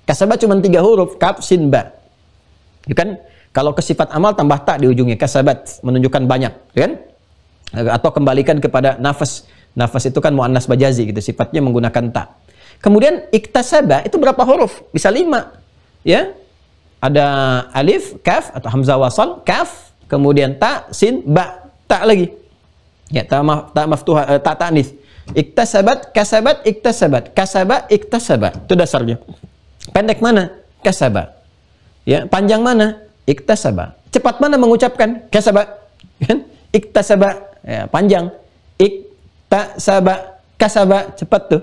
Kasaba cuma 3 huruf, kaf sin ba. Ya kan? Kalau ke sifat amal tambah tak di ujungnya, kasabat menunjukkan banyak, ya kan? Atau kembalikan kepada nafas. Nafas itu kan muannas bajazi gitu, sifatnya menggunakan tak. Kemudian iktasaba itu berapa huruf? Bisa 5. Ya. Ada alif, kaf atau hamzah wasal, kaf, kemudian ta, sin, ba, ta lagi. Ya, ta maftuha, ta ta'nits. Iktasabat, kasabat, iktasabat. Kasaba, iktasaba. Itu dasarnya. Pendek mana? Kasaba. Ya, panjang mana? Iktasaba. Cepat mana mengucapkan? Kasaba. Kan? Iktasaba. Ya, panjang. Iktasaba, kasaba, cepat tuh.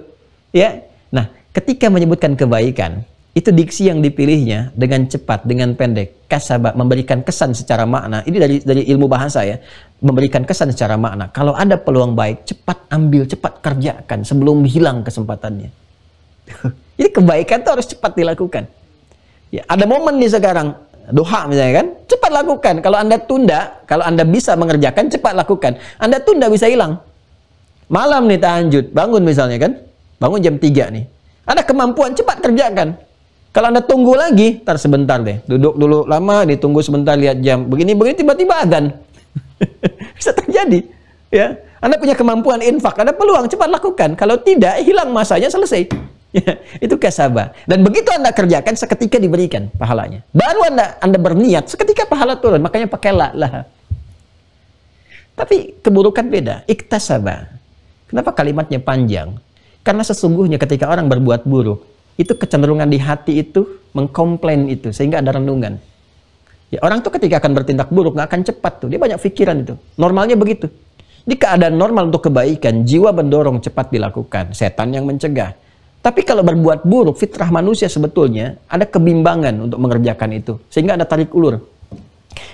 Ya. Nah, ketika menyebutkan kebaikan, itu diksi yang dipilihnya dengan cepat, dengan pendek. Kasaba, memberikan kesan secara makna. Ini dari ilmu bahasa ya. Memberikan kesan secara makna. Kalau ada peluang baik, cepat ambil, cepat kerjakan sebelum hilang kesempatannya. Jadi kebaikan itu harus cepat dilakukan. Ya, ada momen nih sekarang, duha misalnya kan, cepat lakukan. Kalau Anda tunda, kalau Anda bisa mengerjakan, cepat lakukan. Anda tunda bisa hilang. Malam nih tahajud, bangun misalnya kan, bangun jam 3 nih. Ada kemampuan, cepat kerjakan. Kalau Anda tunggu lagi, ntar sebentar deh. Duduk dulu lama, ditunggu sebentar, lihat jam. Begini-begini tiba-tiba adzan. Bisa terjadi. Ya. Anda punya kemampuan infak, ada peluang, cepat lakukan. Kalau tidak, hilang masanya, selesai. Ya, itu kasabah. Dan begitu Anda kerjakan, seketika diberikan pahalanya. Baru Anda berniat, seketika pahala turun. Makanya pakai lah. Tapi keburukan beda. Iktasabah. Kenapa kalimatnya panjang? Karena sesungguhnya ketika orang berbuat buruk, itu kecenderungan di hati itu mengkomplain itu, sehingga ada renungan. Ya, orang tuh ketika akan bertindak buruk, nggak akan cepat tuh. Dia banyak pikiran itu. Normalnya begitu. Di keadaan normal untuk kebaikan, jiwa mendorong cepat dilakukan, setan yang mencegah. Tapi kalau berbuat buruk, fitrah manusia sebetulnya ada kebimbangan untuk mengerjakan itu. Sehingga ada tarik ulur.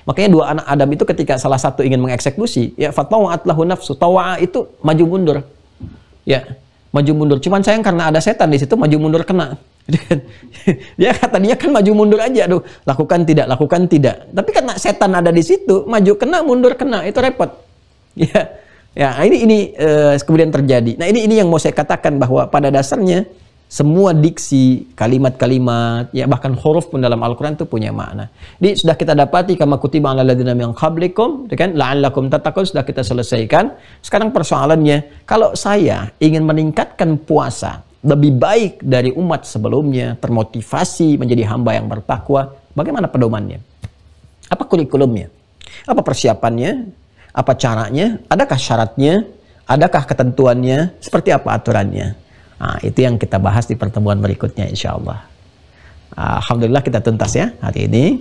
Makanya dua anak Adam itu ketika salah satu ingin mengeksekusi, ya fatawa'at lahu nafsu, tawa'a itu maju mundur. Ya, maju mundur. Cuman sayang karena ada setan di situ, maju mundur kena. Dia kata dia kan maju mundur aja, aduh, lakukan tidak. Tapi karena setan ada di situ, maju kena, mundur kena, itu repot. Ya, ini kemudian terjadi. Nah, ini yang mau saya katakan bahwa pada dasarnya semua diksi, kalimat-kalimat, ya bahkan huruf pun dalam Al-Quran itu punya makna. Jadi sudah kita dapati kama kutiba 'alal ladzina min qablikum, kan la'allakum tattaqun, sudah kita selesaikan. Sekarang persoalannya, kalau saya ingin meningkatkan puasa lebih baik dari umat sebelumnya, termotivasi menjadi hamba yang bertakwa, bagaimana pedomannya? Apa kurikulumnya? Apa persiapannya? Apa caranya? Adakah syaratnya? Adakah ketentuannya? Seperti apa aturannya? Nah, itu yang kita bahas di pertemuan berikutnya insyaAllah. Alhamdulillah kita tuntas ya hari ini.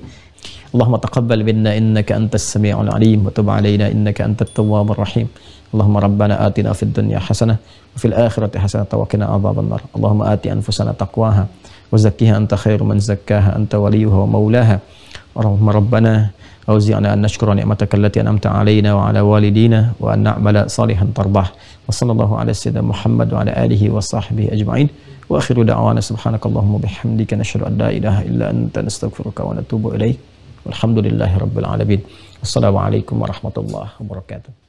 Allahumma taqabbal minna innaka antas sami'ul alim wa tub alaina innaka antat tawwabur rahim. Allahumma rabbana atina fid dunya hasanah wa fil akhirati hasanah wa qina adzabannar. Allahumma ati anfusana taqwaha wa zakkiha anta khairu man zakkaha anta waliyuha wa maulaha. Allahumma rabbana أوزعنا أن نشكر نعمتك التي أنعمت علينا وعلى والدينا وأن نعمل صالحا ترضاه وصلى الله على سيدنا محمد وعلى آله وصحبه أجمعين وآخر دعوانا سبحانك اللهم وبحمدك نشهد أن لا إله إلا أنت نستغفرك ونتوب إليك والحمد لله رب العالمين. السلام عليكم ورحمة الله وبركاته.